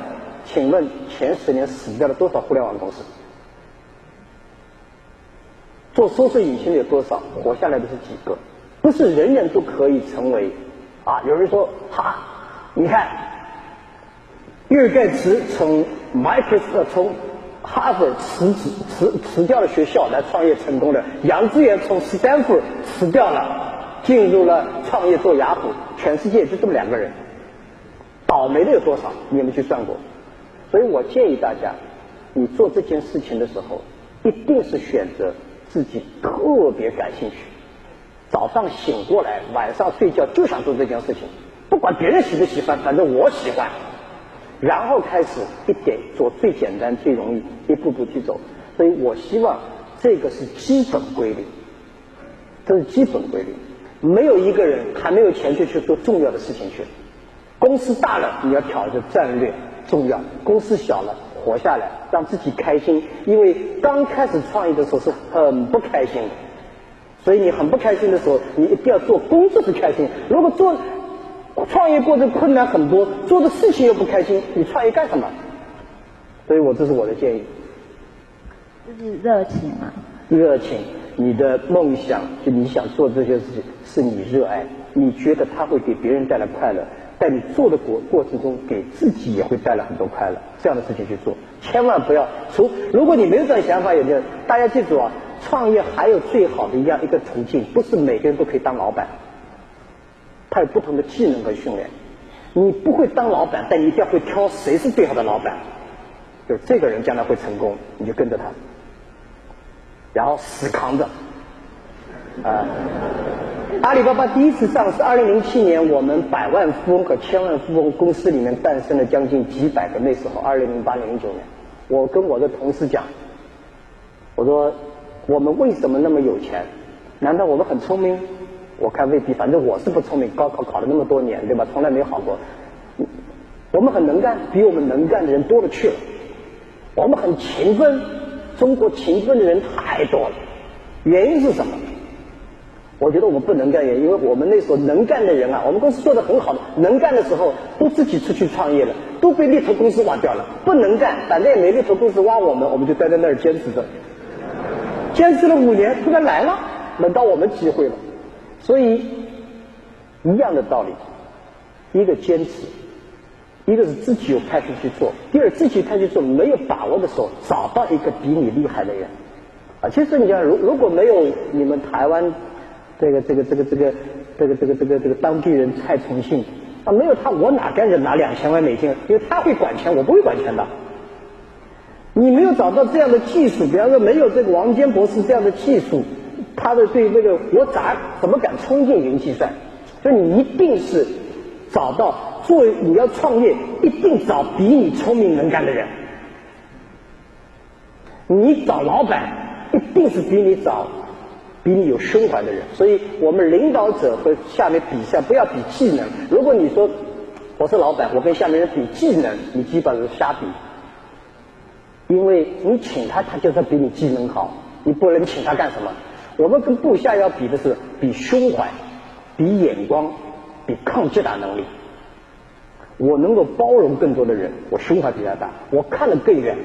请问前10年死掉了多少互联网公司？做搜索引擎的有多少？活下来的是几个？不是人人都可以成为有人说你看比尔盖茨从哈佛辞掉了学校来创业成功的，杨致远从斯坦福辞掉了，进入了创业做雅虎，全世界就这么2个人，倒霉的有多少？你有没有去算过？所以我建议大家，你做这件事情的时候，一定是选择自己特别感兴趣，早上醒过来，晚上睡觉就想做这件事情，不管别人喜不喜欢，反正我喜欢。然后开始一点做最简单最容易，一步步去走。所以我希望这个是基本规律，这是基本规律。没有一个人还没有钱去做重要的事情去。公司大了你要挑着战略重要，公司小了活下来让自己开心。因为刚开始创业的时候是很不开心的，所以你很不开心的时候，你一定要做工作是开心。如果创业过程困难很多，做的事情又不开心，你创业干什么？所以这是我的建议。就是热情嘛。热情，你的梦想，就你想做这些事情，是你热爱，你觉得它会给别人带来快乐，在你做的过程中，给自己也会带来很多快乐。这样的事情去做，千万不要如果你没有这种想法，大家记住创业还有最好的一个途径，不是每个人都可以当老板。他有不同的技能和训练，你不会当老板，但你一定要会挑谁是最好的老板，就是这个人将来会成功，你就跟着他，然后死扛着。阿里巴巴第一次上市2007年，我们100万富翁和1000万富翁公司里面诞生了将近几百个。那时候2008年、2009年，我跟我的同事讲，我说我们为什么那么有钱？难道我们很聪明？我看未必，反正我是不聪明，高考考了那么多年，对吧？从来没好过。我们很能干，比我们能干的人多了去了。我们很勤奋，中国勤奋的人太多了。原因是什么？我觉得我们不能干，也因为我们那时候能干的人啊，我们公司做得很好的，能干的时候都自己出去创业了，都被猎头公司挖掉了。不能干，反正也没猎头公司挖我们，我们就待在那儿坚持着，坚持了5年，突然来了，轮到我们机会了。所以一样的道理，一个坚持，一个是自己有派去做，第二自己派去做没有把握的时候，找到一个比你厉害的人啊。其实你讲，如果没有你们台湾这个当地人蔡崇信啊，没有他，我哪敢人拿2000万美金？因为他会管钱，我不会管钱的。你没有找到这样的技术，比方说没有这个王坚博士这样的技术，他的对这个我怎么敢冲进云计算？所以你一定是找到你要创业，一定找比你聪明能干的人。你找老板，一定是比你有胸怀的人。所以我们领导者和下面比赛，不要比技能。如果你说我是老板，我跟下面人比技能，你基本上是瞎比。因为你请他，他就是比你技能好，你不能请他干什么？我们跟部下要比的是比胸怀，比眼光，比抗击打能力。我能够包容更多的人，我胸怀比他大，我看得更远，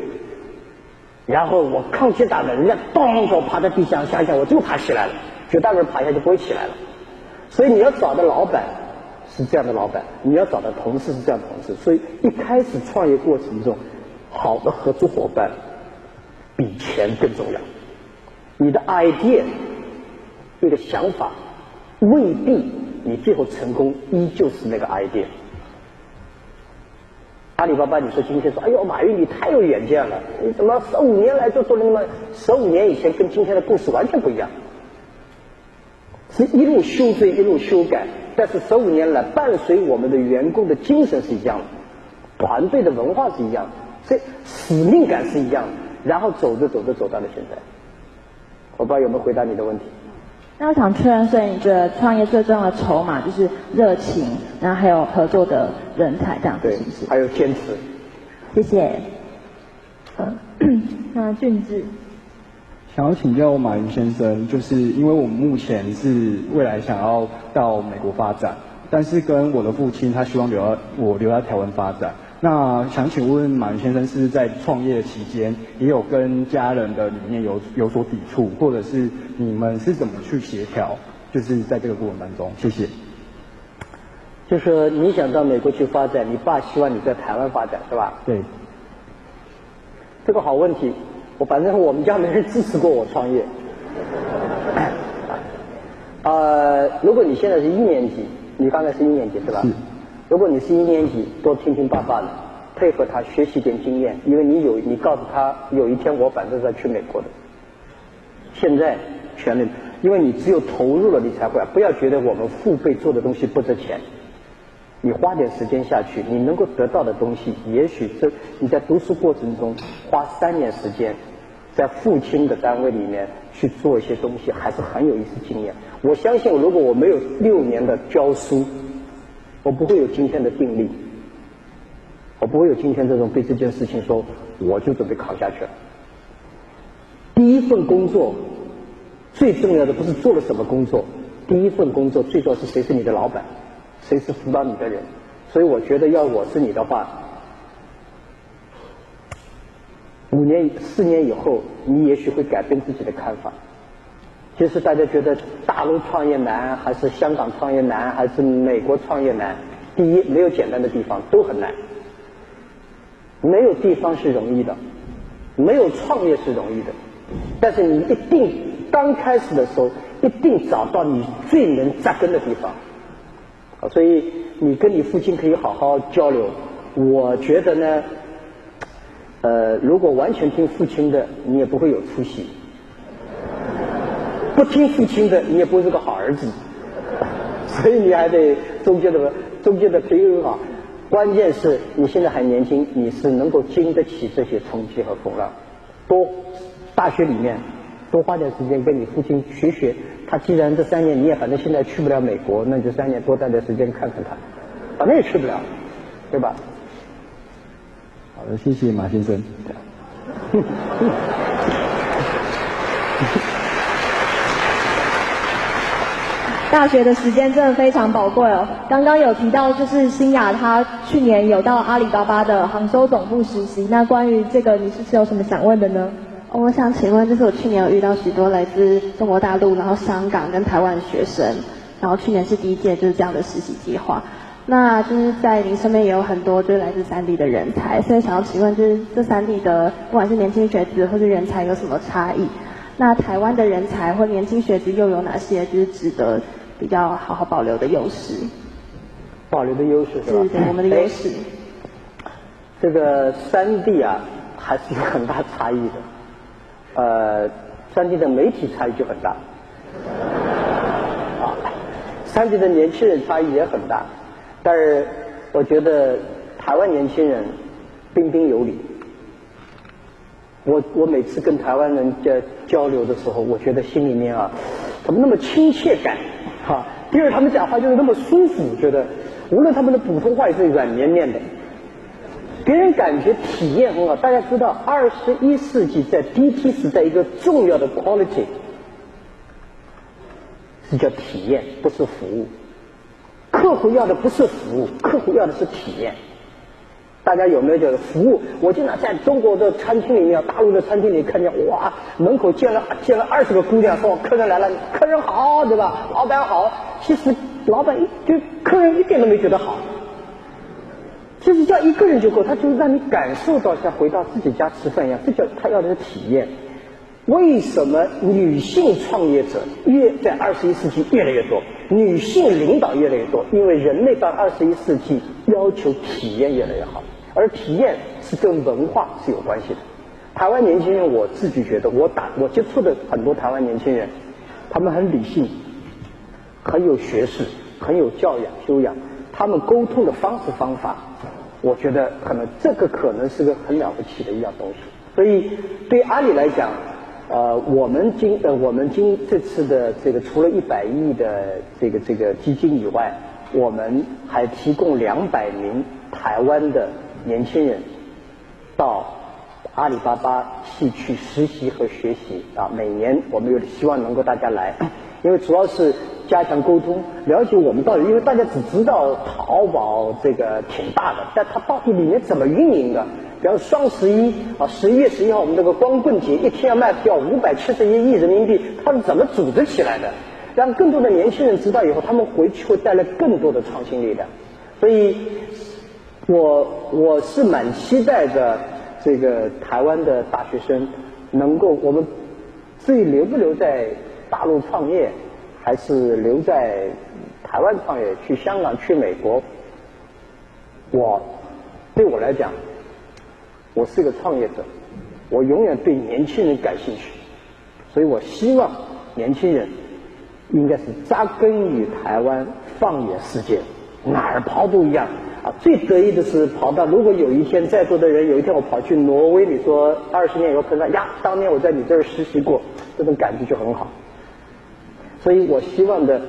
然后我抗击打的，人家咚给我趴在地上，想想我就爬起来了，绝大多数人爬下就不会起来了。所以你要找的老板是这样的老板，你要找的同事是这样的同事。所以一开始创业过程中，好的合作伙伴比钱更重要。你的 idea 这个想法未必你最后成功依旧是那个 idea。阿里巴巴，你说今天说，哎呦，马云你太有远见了，你怎么15年来就做了那么15年以前跟今天的故事完全不一样，是一路修正一路修改，但是15年来伴随我们的员工的精神是一样的，团队的文化是一样的，所以使命感是一样的，然后走着走着走到了现在。我不知道有没有回答你的问题。那我想确认，所以你觉得创业最重要的筹码就是热情，然后还有合作的人才，这样子是不是？还有坚持。谢谢。那俊志，想要请教马云先生，就是因为我们目前是未来想要到美国发展，但是跟我的父亲他希望我留在台湾发展。那想请问马云先生，是在创业期间也有跟家人的理念有所抵触，或者是你们是怎么去协调？就是在这个过程当中，谢谢。就是你想到美国去发展，你爸希望你在台湾发展，是吧？对。这个好问题，反正我们家没人支持过我创业。如果你现在是1年级，你刚才是1年级是吧？是。如果你是1年级，多听听爸爸的，配合他学习点经验，因为你告诉他有一天我反正是要去美国的。现在全力，因为你只有投入了，你才会。不要觉得我们父辈做的东西不值钱，你花点时间下去，你能够得到的东西，也许你在读书过程中花3年时间，在父亲的单位里面去做一些东西，还是很有意思经验。我相信，如果我没有6年的教书，我不会有今天的定力，我不会有今天这种对这件事情说我就准备扛下去了。第一份工作最重要的不是做了什么工作，第一份工作最重要是谁是你的老板，谁是辅导你的人。所以我觉得要我是你的话，4年以后你也许会改变自己的看法。其实大家觉得大陆创业难，还是香港创业难，还是美国创业难？第一，没有简单的地方，都很难。没有地方是容易的，没有创业是容易的，但是你一定刚开始的时候，一定找到你最能扎根的地方。所以你跟你父亲可以好好交流。我觉得呢，如果完全听父亲的，你也不会有出息。不听父亲的，你也不会是个好儿子，所以你还得中间的平衡好。关键是你现在还年轻，你是能够经得起这些冲击和风浪。大学里面多花点时间跟你父亲学学，他既然这3年你也反正现在去不了美国，那你这3年多待点时间看看他，反正也去不了，对吧？好的，谢谢马先生。大学的时间真的非常宝贵哦。刚刚有提到，就是新雅她去年有到阿里巴巴的杭州总部实习，那关于这个你是有什么想问的呢？我想请问，就是我去年有遇到许多来自中国大陆、然后香港跟台湾的学生，然后去年是第一届就是这样的实习计划。那就是在您身边也有很多就是来自3地的人才，所以想要请问，就是这3地的不管是年轻学子或是人才有什么差异？那台湾的人才或年轻学子又有哪些就是值得比较好好保留的优势？保留的优势是吧？是我们的优势。这个3地啊，还是有很大差异的。3地的媒体差异就很大，3地的年轻人差异也很大。但是我觉得台湾年轻人彬彬有礼。我每次跟台湾人交流的时候，我觉得心里面啊，怎么那么亲切感啊？第二，他们讲话就是那么舒服，觉得无论他们的普通话也是软绵绵的，给人感觉体验很好。大家知道，21世纪在 DT 时代一个重要的 quality 是叫体验，不是服务。客户要的不是服务，客户要的是体验。大家有没有觉得服务？我经常在中国的餐厅里面，大陆的餐厅里看见，哇，门口见了20个姑娘，说客人来了，客人好，对吧？老板好。其实老板客人一点都没觉得好。其实叫一个人就够，他就让你感受到像回到自己家吃饭一样，这叫他要的是体验。为什么女性创业者在21世纪越来越多，女性领导越来越多？因为人类到21世纪要求体验越来越好，而体验是跟文化是有关系的。台湾年轻人，我自己觉得，我接触的很多台湾年轻人，他们很理性，很有学识，很有教养修养，他们沟通的方法，我觉得这个可能是个很了不起的一样东西。所以对阿里来讲，我们这次的这个除了100亿的这个基金以外，我们还提供200名台湾的年轻人到阿里巴巴系去实习和学习啊。每年我们希望能够大家来，因为主要是加强沟通，了解我们到底，因为大家只知道淘宝这个挺大的，但它到底里面怎么运营的？比方双11啊，11月11号我们这个光棍节，一天要卖票571亿人民币，它是怎么组织起来的？让更多的年轻人知道以后，他们回去会带来更多的创新力量。所以我是蛮期待的，这个台湾的大学生能够，我们至于留不留在大陆创业，还是留在台湾创业，去香港去美国，对我来讲，我是个创业者，我永远对年轻人感兴趣，所以我希望年轻人应该是扎根于台湾，放眼世界，哪儿跑都一样啊。最得意的是跑到，如果有一天在座的人有一天我跑去挪威，你说20年以后可能呀，当年我在你这儿实习过，这种感觉就很好。所以我希望的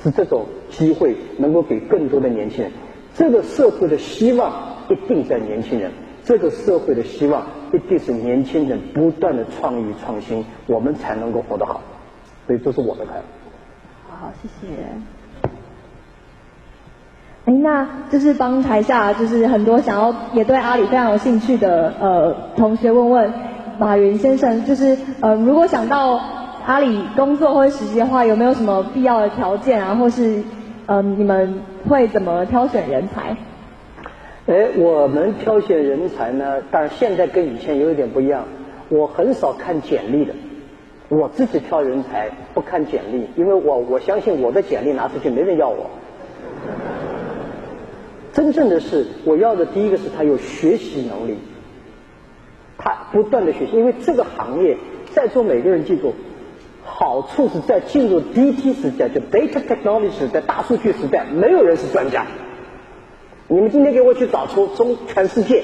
是这种机会能够给更多的年轻人。这个社会的希望一定在年轻人，这个社会的希望一定是年轻人不断的创意创新，我们才能够活得好。所以这是我的看法。好，谢谢。那就是帮台下就是很多想要也对阿里非常有兴趣的同学问马云先生，就是如果想到阿里工作或者实习的话，有没有什么必要的条件啊，或是你们会怎么挑选人才？我们挑选人才呢，当然现在跟以前有一点不一样，我很少看简历的，我自己挑人才不看简历，因为我相信我的简历拿出去没人要我。真正的是我要的第一个是他有学习能力，他不断的学习，因为这个行业在座每个人记住，好处是在进入 DT 时代，就 Data Technology 时代，大数据时代，没有人是专家。你们今天给我去找出全世界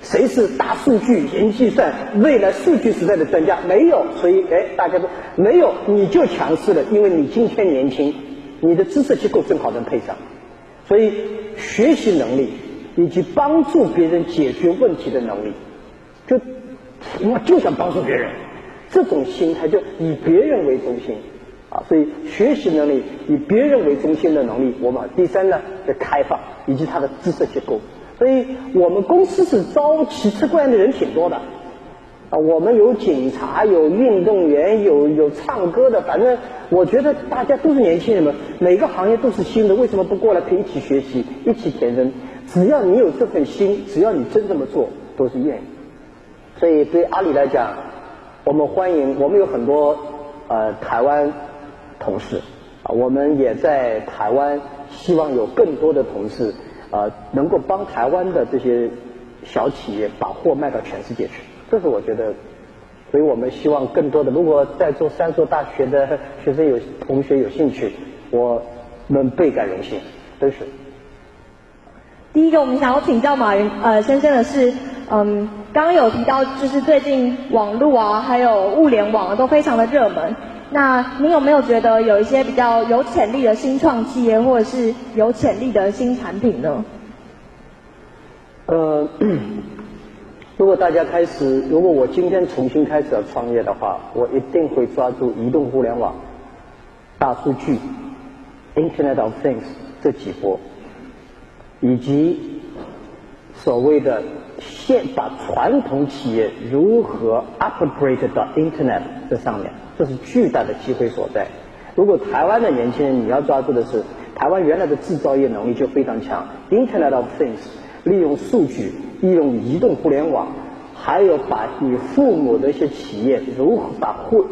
谁是大数据、云计算、未来数据时代的专家？没有，所以大家都没有，你就强势了，因为你今天年轻，你的知识结构正好能配上。所以学习能力以及帮助别人解决问题的能力，我就想帮助别人，这种心态就以别人为中心所以学习能力以别人为中心的能力，我们第三呢是开放以及它的知识结构。所以我们公司是招奇奇怪怪的人挺多的。我们有警察，有运动员，有唱歌的，反正我觉得大家都是年轻人嘛，每个行业都是新的，为什么不过来可以一起学习，一起填增？只要你有这份心，只要你真这么做，都是愿意。所以对阿里来讲，我们欢迎，我们有很多台湾同事我们也在台湾希望有更多的同事能够帮台湾的这些小企业把货卖到全世界去。这是我觉得，所以我们希望更多的，如果在座3所大学的学生同学有兴趣，我们倍感荣幸，真是。第一个我们想要请教马云先生的是，刚刚有提到就是最近网络啊，还有物联网都非常的热门。那您有没有觉得有一些比较有潜力的新创企业，或者是有潜力的新产品呢？如果大家如果我今天重新开始要创业的话，我一定会抓住移动互联网、大数据、Internet of Things 这几波，以及所谓的把传统企业如何 upgrade 到 Internet 这上面，这是巨大的机会所在。如果台湾的年轻人你要抓住的是，台湾原来的制造业能力就非常强 ，Internet of Things 利用数据。利用移动互联网，还有把你父母的一些企业如何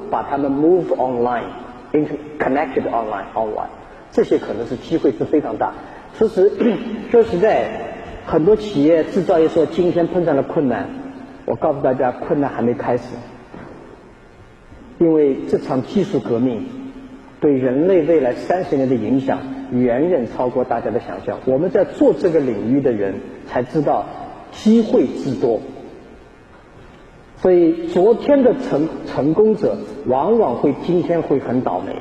把他们 move online，connected online， 这些可能是机会是非常大。其实说实在，很多企业制造业说今天碰上了困难，我告诉大家，困难还没开始，因为这场技术革命对人类未来30年的影响远远超过大家的想象。我们在做这个领域的人才知道。机会之多，所以昨天的成功者往往今天会很倒霉。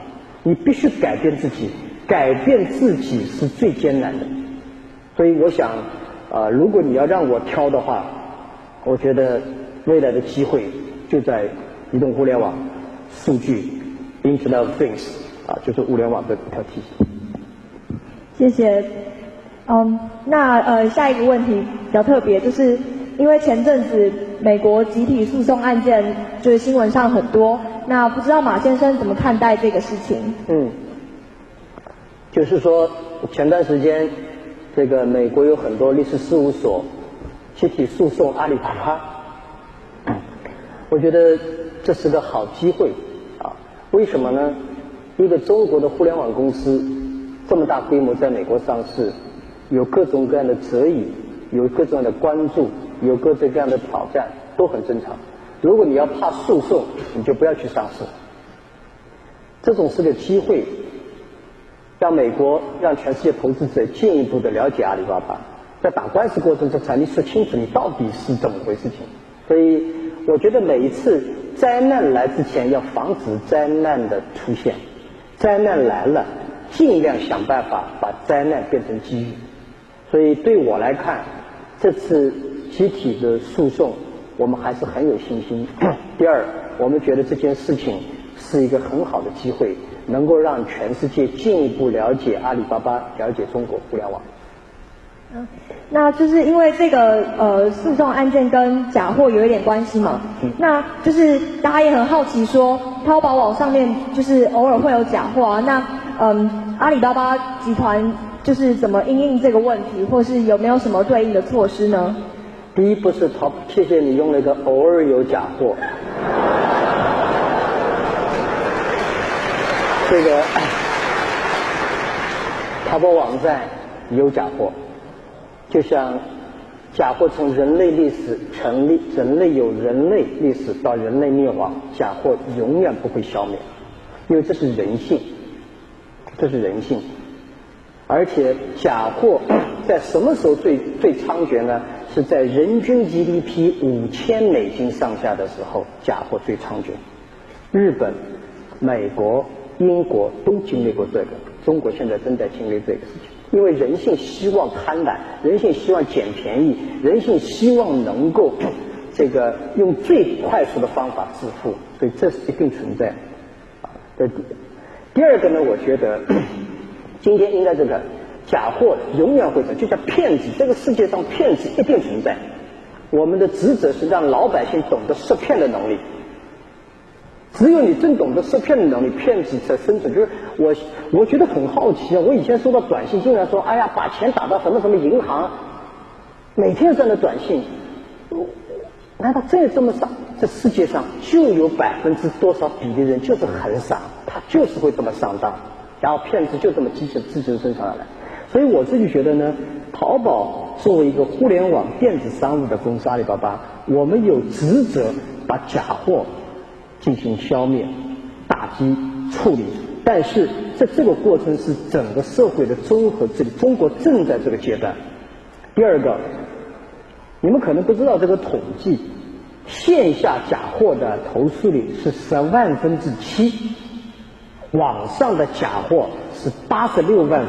你必须改变自己，改变自己是最艰难的。所以我想，如果你要让我挑的话，我觉得未来的机会就在移动互联网、数据、Internet of Things 就是物联网这条体系。谢谢。下一个问题比较特别，就是因为前阵子美国集体诉讼案件就是新闻上很多，那不知道马先生怎么看待这个事情？就是说前段时间这个美国有很多律师事务所集体诉讼阿里巴巴，我觉得这是个好机会为什么呢？一个中国的互联网公司这么大规模在美国上市，有各种各样的争议，有各种各样的关注，有各种各样的挑战，都很正常。如果你要怕诉讼，你就不要去上市。这种是个机会，让美国、让全世界投资者进一步的了解阿里巴巴，在打官司过程中才能说清楚你到底是怎么回事情。所以我觉得每一次灾难来之前，要防止灾难的出现。灾难来了，尽量想办法把灾难变成机遇。所以对我来看，这次集体的诉讼我们还是很有信心。第二，我们觉得这件事情是一个很好的机会，能够让全世界进一步了解阿里巴巴，了解中国互联网。那就是因为这个诉讼案件跟假货有一点关系嘛，那就是大家也很好奇说，淘宝网上面就是偶尔会有假货啊，那阿里巴巴集团就是怎么因应这个问题，或是有没有什么对应的措施呢？第一步是谢谢你用了一个偶尔有假货，这个淘宝网站有假货。就像假货从人类历史成立，人类有人类历史到人类灭亡，假货永远不会消灭，因为这是人性，这是人性。而且假货在什么时候最猖獗呢？是在人均 GDP $5000上下的时候，假货最猖獗。日本、美国、英国都经历过这个，中国现在正在经历这个事情。因为人性希望贪婪，人性希望捡便宜，人性希望能够这个用最快速的方法致富，所以这是一定存在。第二个呢，我觉得今天应该这个假货永远会存在，就叫骗子，这个世界上骗子一定存在。我们的职责是让老百姓懂得识骗的能力。只有你真懂得识骗的能力，骗子才生存。就是我觉得很好奇啊，我以前收到短信，经常说，哎呀，把钱打到什么什么银行，每天这样的短信，难道真有这么傻？这世界上就有多少比例人就是很傻，他就是会这么上当，然后骗子就这么自行升上来。所以我自己觉得呢，淘宝作为一个互联网电子商务的公司，阿里巴巴，我们有职责把假货进行消灭、打击、处理。但是在这个过程是整个社会的综合治理，中国正在这个阶段。第二个，你们可能不知道这个统计，线下假货的投诉率是10,000,000%，网上的假货是86,000,000%。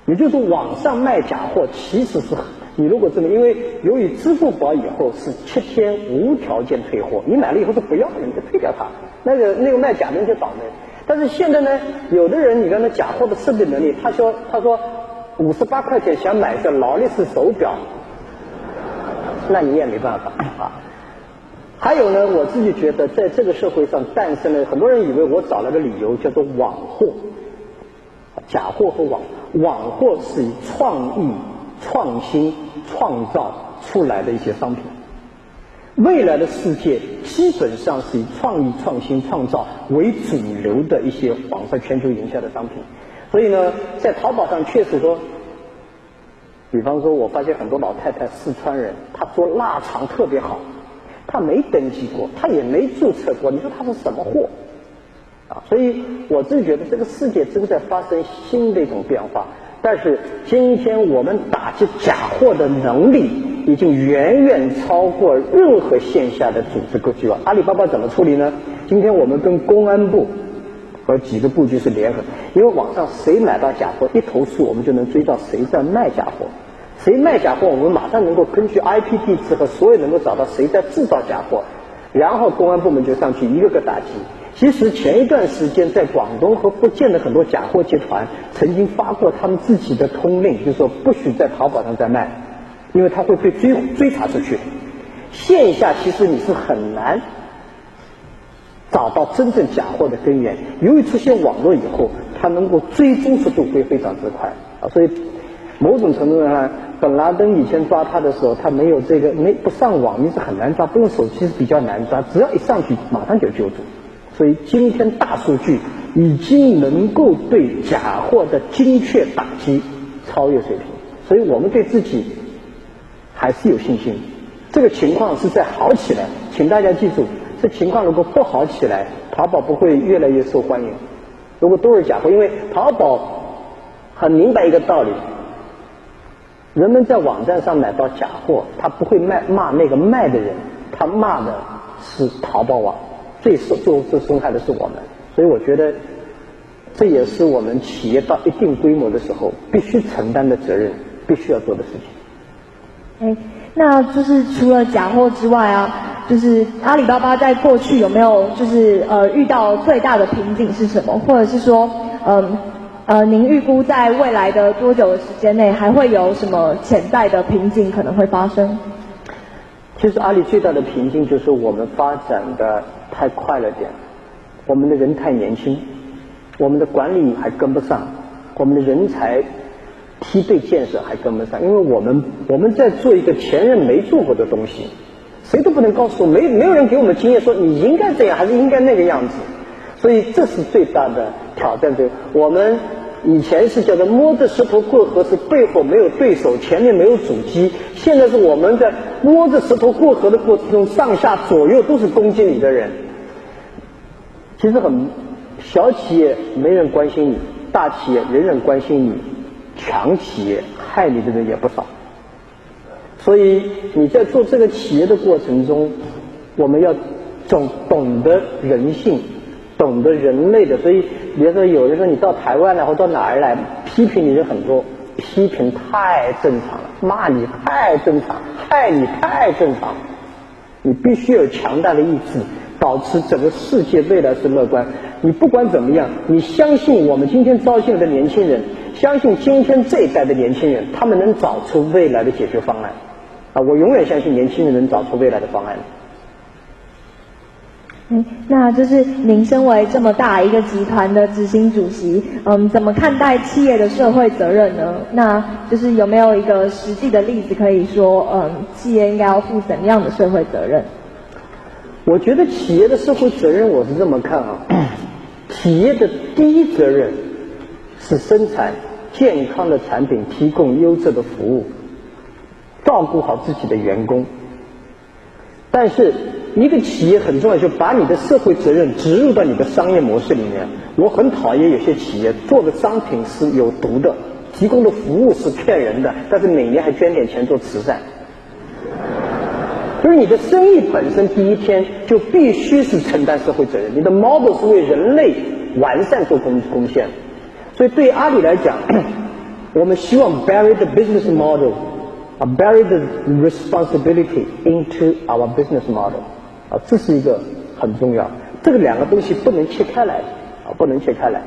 也就是说，网上卖假货其实是你如果这么，因为由于支付宝以后是7天无条件退货，你买了以后是不要的，你就退掉它。那个卖假的人就倒霉。但是现在呢，有的人你看那假货的识别能力，他说58块钱想买个劳力士手表，那你也没办法啊。还有呢，我自己觉得在这个社会上诞生了，很多人以为我找了个理由叫做网货，假货和网货是以创意、创新、创造出来的一些商品。未来的世界基本上是以创意、创新、创造为主流的一些网上全球营销的商品。所以呢，在淘宝上确实说，比方说我发现很多老太太，四川人，她做腊肠特别好，她没登记过，她也没注册过，你说她是什么货啊？所以我自己觉得这个世界正在发生新的一种变化。但是今天我们打击假货的能力已经远远超过任何线下的组织格局了。阿里巴巴怎么处理呢？今天我们跟公安部和几个部局是联合，因为网上谁买到假货一投诉，我们就能追到谁在卖假货，谁卖假货我们马上能够根据 IP 地址和所有能够找到谁在制造假货，然后公安部门就上去一个个打击。其实前一段时间在广东和福建的很多假货集团曾经发过他们自己的通令，就是说不许在淘宝上再卖，因为它会被追查出去。线下其实你是很难找到真正假货的根源，由于出现网络以后，它能够追踪速度会非常之快啊。所以某种程度上，本拉登以前抓他的时候，他没有这个不上网，你是很难抓，不用手机是比较难抓，只要一上去马上就救助。所以今天大数据已经能够对假货的精确打击超越水平，所以我们对自己还是有信心。这个情况是在好起来，请大家记住，这情况如果不好起来，淘宝不会越来越受欢迎。如果都是假货，因为淘宝很明白一个道理，人们在网站上买到假货，他不会骂那个卖的人，他骂的是淘宝网，最损害的是我们。所以我觉得这也是我们企业到一定规模的时候必须承担的责任，必须要做的事情。那就是除了假货之外啊，就是阿里巴巴在过去有没有就是遇到最大的瓶颈是什么？或者是说您预估在未来的多久的时间内还会有什么潜在的瓶颈可能会发生？其实阿里最大的瓶颈就是我们发展的太快了点，我们的人太年轻，我们的管理还跟不上，我们的人才梯队建设还跟不上。因为我们在做一个前人没做过的东西，谁都不能告诉我，没有人给我们经验说你应该这样还是应该那个样子，所以这是最大的挑战。我们以前是叫做摸着石头过河，是背后没有对手，前面没有阻击。现在是我们在摸着石头过河的过程中，上下左右都是攻击你的人。其实小企业没人关心你，大企业人人关心你，强企业害你的人也不少。所以你在做这个企业的过程中，我们要懂得人性，懂得人类的。所以比如说有人说你到台湾来或到哪儿来，批评你的很多，批评太正常了，骂你太正常，害你太正常。你必须有强大的意志，保持整个世界未来是乐观。你不管怎么样，你相信我们今天招进来的年轻人，相信今天这一代的年轻人，他们能找出未来的解决方案。我永远相信年轻人能找出未来的方案。那就是您身为这么大一个集团的执行主席，怎么看待企业的社会责任呢？那就是有没有一个实际的例子可以说，企业应该要负怎样的社会责任？我觉得企业的社会责任我是这么看啊，企业的第一责任是生产健康的产品，提供优质的服务，照顾好自己的员工。但是一个企业很重要，就把你的社会责任植入到你的商业模式里面。我很讨厌有些企业做的商品是有毒的，提供的服务是骗人的，但是每年还捐点钱做慈善。就是你的生意本身第一天就必须是承担社会责任，你的 model 是为人类完善做贡献。所以对阿里来讲，我们希望 bury the business model。bury the responsibility into our business model， 这是一个很重要，这个两个东西不能切开来，不能切开来。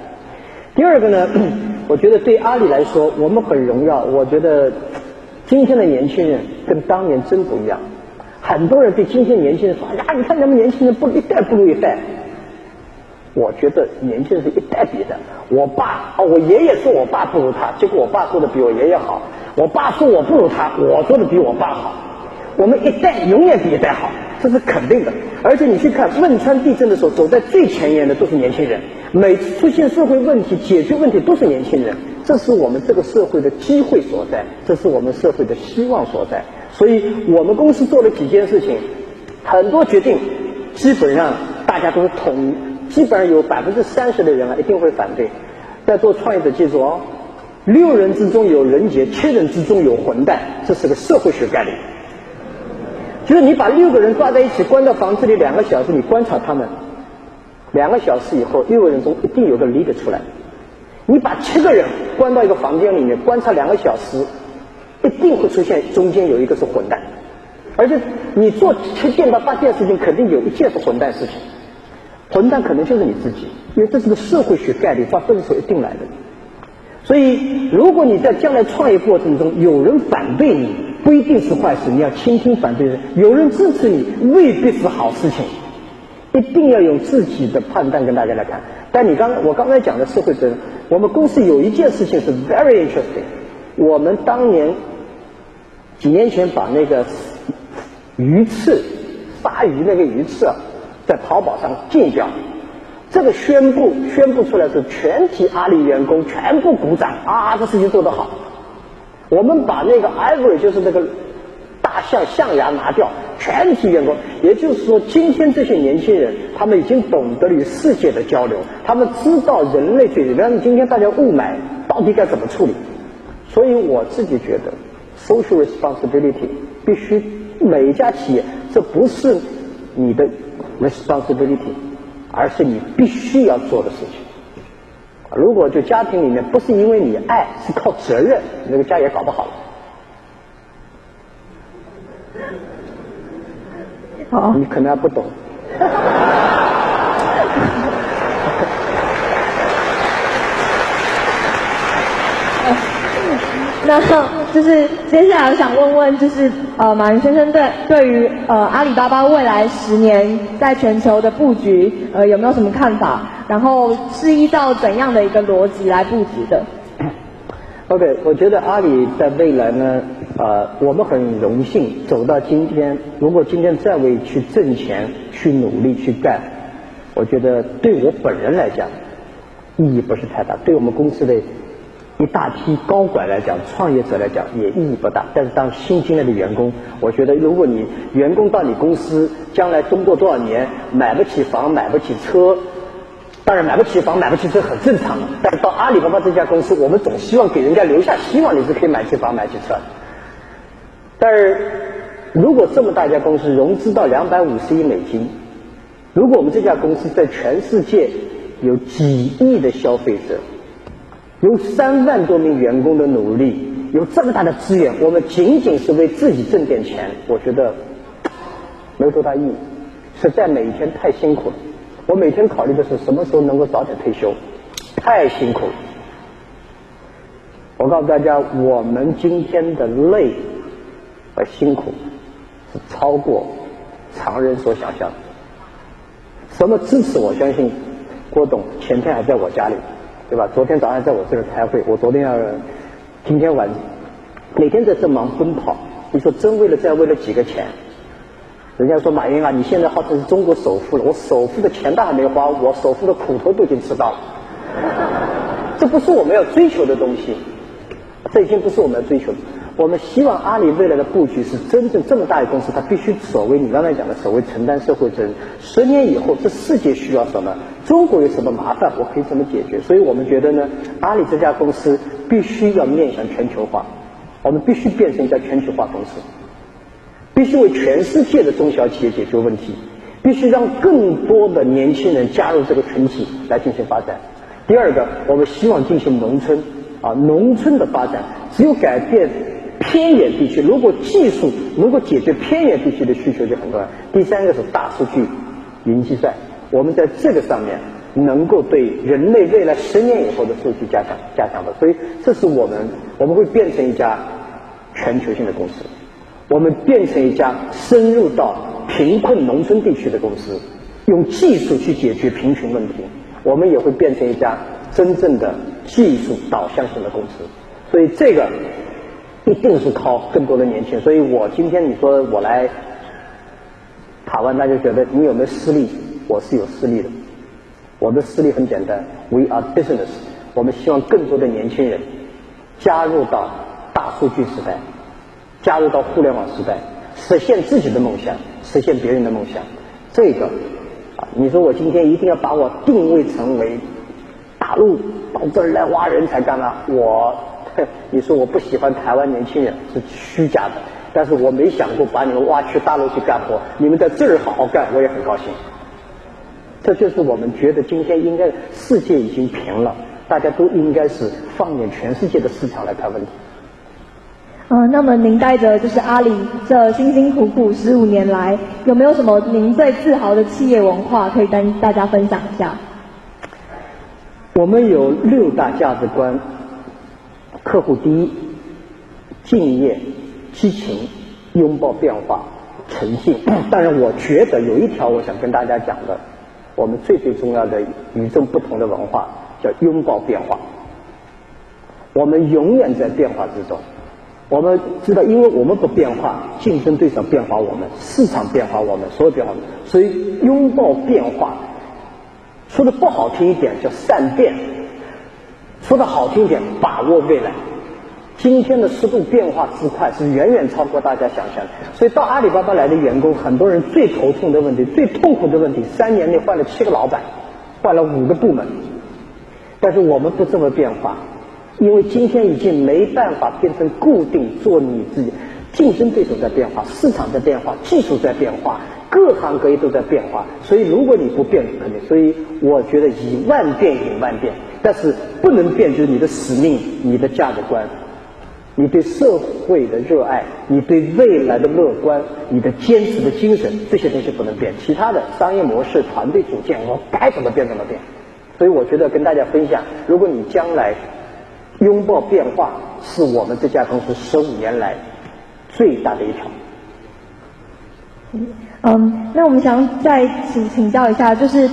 第二个呢，我觉得对阿里来说，我们很荣耀。我觉得今天的年轻人跟当年真不一样。很多人对今天年轻人说：“哎呀，你看咱们年轻人一代不如一代。”我觉得年轻人是一代比一代。我爷爷说我爸不如他，结果我爸做的比我爷爷好。我爸说我不如他，我做的比我爸好。我们一代永远比一代好，这是肯定的。而且你去看汶川地震的时候，走在最前沿的都是年轻人，每次出现社会问题、解决问题都是年轻人，这是我们这个社会的机会所在，这是我们社会的希望所在。所以我们公司做了几件事情，很多决定基本上大家都是统一，基本上有30%的人一定会反对。在做创业者记住哦，6人之中有人杰，7人之中有混蛋，这是个社会学概念。就是你把6个人抓在一起，关到房子里2个小时，你观察他们，2个小时以后6个人中一定有个 leader 出来。你把7个人关到一个房间里面，观察2个小时，一定会出现中间有一个是混蛋。而且你做7件到8件事情，肯定有1件是混蛋事情，混蛋可能就是你自己，因为这是个社会学概率，到这个时候一定来的。所以如果你在将来创业过程中有人反对你，不一定是坏事，你要倾听反对人；有人支持你，未必是好事情。一定要用自己的判断跟大家来看。但我刚才讲的社会责任，我们公司有一件事情是 very interesting。我们当年几年前把那个鱼翅鲨鱼那个鱼翅在淘宝上禁掉，这个宣布出来是全体阿里员工全部鼓掌啊，这事情做得好。我们把那个 ivory 就是那个大象牙拿掉，全体员工，也就是说今天这些年轻人他们已经懂得与世界的交流，他们知道人类最但是今天大家雾霾到底该怎么处理。所以我自己觉得 social responsibility 必须每一家企业，这不是你的 responsibility， 而是你必须要做的事情。如果就家庭里面不是因为你爱，是靠责任，那个家也搞不好了。好，你可能还不懂。那就是接下来我想问问，就是马云先生对于阿里巴巴未来10年在全球的布局有没有什么看法？然后是依照怎样的一个逻辑来布局的 ？OK， 我觉得阿里在未来呢，我们很荣幸走到今天。如果今天再为去挣钱、去努力、去干，我觉得对我本人来讲意义不是太大，对我们公司的一大批高管来讲，创业者来讲也意义不大。但是当新进来的员工，我觉得如果你员工到你公司将来工作多少年，买不起房买不起车，当然买不起房买不起车很正常的，但是到阿里巴巴这家公司，我们总希望给人家留下希望你是可以买起房买起车。但是如果这么大一家公司融资到250亿美金，如果我们这家公司在全世界有几亿的消费者，有3万多名员工的努力，有这么大的资源，我们仅仅是为自己挣点钱，我觉得没有多大意义。实在每一天太辛苦了。我每天考虑的是什么时候能够早点退休，太辛苦了。我告诉大家，我们今天的累和辛苦是超过常人所想象的。什么支持？我相信郭董前天还在我家里，对吧？昨天早上在我这儿开会，我今天晚上每天在这忙奔跑。你说真为了几个钱？人家说马云啊，你现在号称是中国首富了，我首富的钱都还没花，我首富的苦头都已经吃到了。这不是我们要追求的东西，这已经不是我们要追求的。我们希望阿里未来的布局是真正这么大的公司，它必须所谓你刚才讲的所谓承担社会责任。10年以后，这世界需要什么？中国有什么麻烦，我可以怎么解决？所以我们觉得呢，阿里这家公司必须要面向全球化，我们必须变成一家全球化公司，必须为全世界的中小企业解决问题，必须让更多的年轻人加入这个群体来进行发展。第二个，我们希望进行农村农村的发展，只有改变偏远地区，如果技术能够解决偏远地区的需求就很重要。第三个是大数据、云计算，我们在这个上面能够对人类未来10年以后的数据加强的。所以这是我们会变成一家全球性的公司，我们变成一家深入到贫困农村地区的公司，用技术去解决贫穷问题。我们也会变成一家真正的技术导向型的公司。所以这个一定是靠更多的年轻人。所以我今天你说我来台湾，大家觉得你有没有实力？我是有实力的。我的实力很简单 ，We are business。我们希望更多的年轻人加入到大数据时代，加入到互联网时代，实现自己的梦想，实现别人的梦想。这个你说我今天一定要把我定位成为大陆到这儿来挖人才干嘛？你说我不喜欢台湾年轻人是虚假的，但是我没想过把你们挖去大陆去干活，你们在这儿好好干，我也很高兴。这就是我们觉得今天应该世界已经平了，大家都应该是放眼全世界的市场来看问题。那么您带着就是阿里这辛辛苦苦15年来，有没有什么您最自豪的企业文化可以跟大家分享一下？我们有6大价值观：客户第一、敬业、激情、拥抱变化、诚信。当然我觉得有一条我想跟大家讲的，我们最重要的与众不同的文化叫拥抱变化。我们永远在变化之中。我们知道，因为我们不变化，竞争对手变化我们，市场变化我们，所有变化我们，所以拥抱变化，说的不好听一点叫善变，说的好听一点把握未来。今天的速度变化之快是远远超过大家想象的，所以到阿里巴巴来的员工，很多人最头痛的问题、最痛苦的问题，3年内换了7个老板，换了5个部门。但是我们不这么变化，因为今天已经没办法变成固定做你自己，竞争对手在变化，市场在变化，技术在变化，各行各业都在变化，所以如果你不变肯定。所以我觉得以万变引万变，但是不能变就是你的使命、你的价值观、你对社会的热爱、你对未来的乐观、你的坚持的精神，这些东西不能变。其他的商业模式、团队组建，我该怎么变怎么变。所以我觉得跟大家分享，如果你将来拥抱变化，是我们这家公司15年来最大的一条。那我们想再请教一下，就是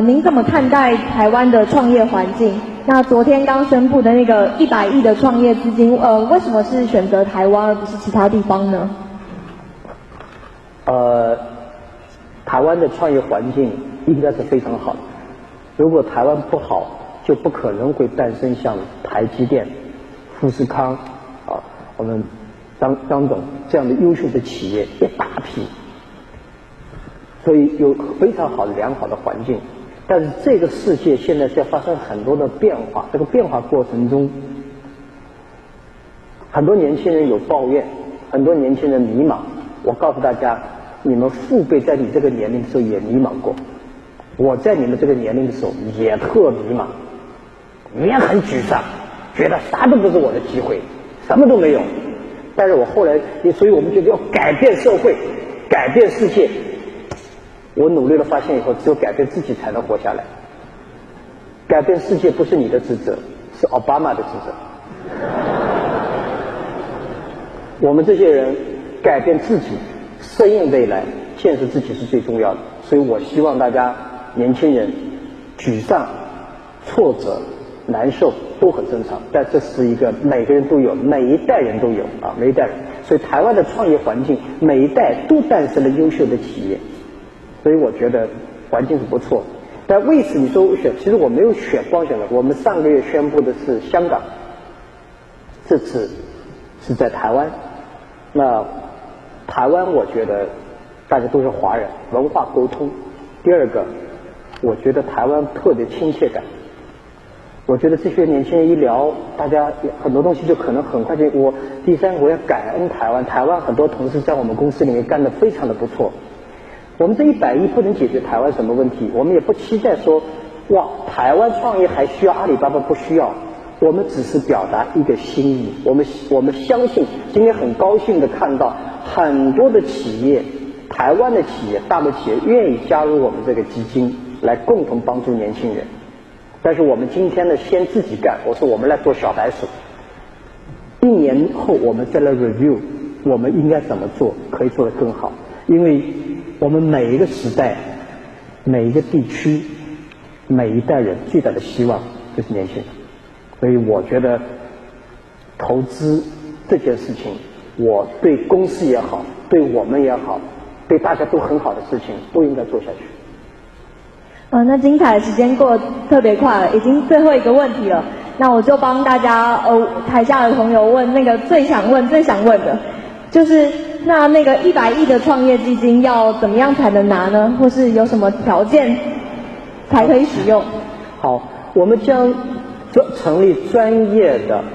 您怎么看待台湾的创业环境？那昨天刚宣布的那个100亿的创业资金，为什么是选择台湾而不是其他地方呢？台湾的创业环境应该是非常好的。如果台湾不好，就不可能会诞生像台积电、富士康我们张总这样的优秀的企业一大批。所以有非常好的良好的环境，但是这个世界现在在发生很多的变化，这个变化过程中，很多年轻人有抱怨，很多年轻人迷茫。我告诉大家，你们父辈在你这个年龄的时候也迷茫过，我在你们这个年龄的时候也特迷茫，也很沮丧，觉得啥都不是我的机会，什么都没有。但是我后来，所以我们觉得要改变社会，改变世界。我努力了发现以后，只有改变自己才能活下来。改变世界不是你的职责，是奥巴马的职责。我们这些人改变自己，适应未来，建设自己是最重要的。所以我希望大家年轻人沮丧、挫折、难受都很正常，但这是一个每个人都有，每一代人都有啊，每一代人。所以台湾的创业环境，每一代都诞生了优秀的企业，所以我觉得环境是不错。但为此你说我选，其实我没有光选了。我们上个月宣布的是香港，这次是在台湾。那台湾我觉得大家都是华人，文化沟通。第二个，我觉得台湾特别亲切感。我觉得这些年轻人一聊，大家很多东西就可能很快就第三，我要感恩台湾，台湾很多同事在我们公司里面干得非常的不错。我们这100亿不能解决台湾什么问题，我们也不期待说，哇，台湾创业还需要阿里巴巴，不需要。我们只是表达一个心意，我们相信，今天很高兴的看到很多的企业，台湾的企业、大陆企业愿意加入我们这个基金，来共同帮助年轻人。但是我们今天呢，先自己干，我说我们来做小白鼠，1年后我们再来 review， 我们应该怎么做，可以做得更好。因为我们每一个时代、每一个地区、每一代人最大的希望就是年轻人。所以我觉得投资这件事情，我对公司也好，对我们也好，对大家都很好的事情，都应该做下去。那精彩的时间过得特别快了，已经最后一个问题了。那我就帮大家台下的朋友问那个最想问的，就是那个100亿的创业基金要怎么样才能拿呢？或是有什么条件才可以使用？好，我们将成立专业的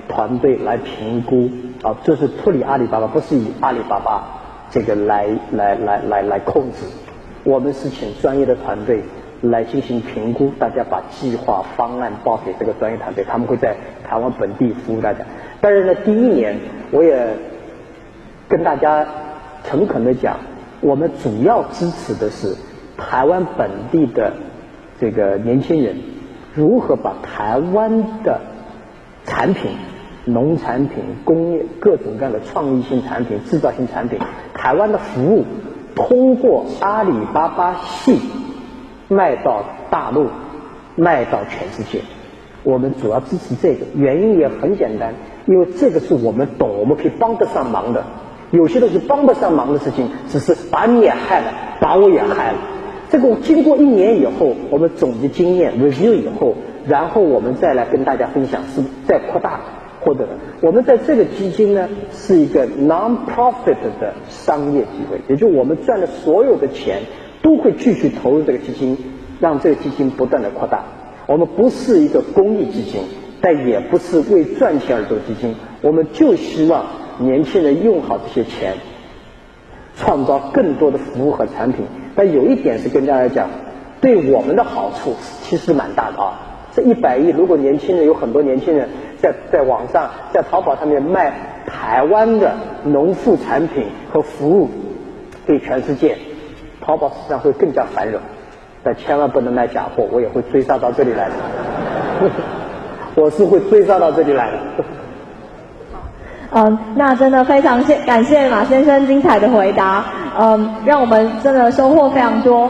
团队来评估啊，这是脱离阿里巴巴，不是以阿里巴巴这个来控制。我们是请专业的团队来进行评估，大家把计划方案报给这个专业团队，他们会在台湾本地服务大家。但是呢，第1年我也跟大家诚恳的讲，我们主要支持的是台湾本地的这个年轻人如何把台湾的产品、农产品、工业各种各样的创意性产品、制造性产品、台湾的服务，通过阿里巴巴系卖到大陆，卖到全世界。我们主要支持这个，原因也很简单，因为这个是我们懂，我们可以帮得上忙的。有些东西帮不上忙的事情，只是把你也害了，把我也害了。这个经过1年以后，我们总结经验 review 以后，然后我们再来跟大家分享，是再扩大获得的。我们在这个基金呢，是一个 non-profit 的商业机会，也就是我们赚的所有的钱都会继续投入这个基金，让这个基金不断的扩大。我们不是一个公益基金，但也不是为赚钱而做基金，我们就希望年轻人用好这些钱，创造更多的服务和产品。但有一点是跟大家讲，对我们的好处其实蛮大的啊。这100亿，如果年轻人有很多年轻人在网上，在淘宝上面卖台湾的农副产品和服务，对全世界淘宝市场会更加繁荣。但千万不能卖假货，我也会追杀到这里来的。我是会追杀到这里来的。那真的非常感谢马先生精彩的回答，让我们真的收获非常多。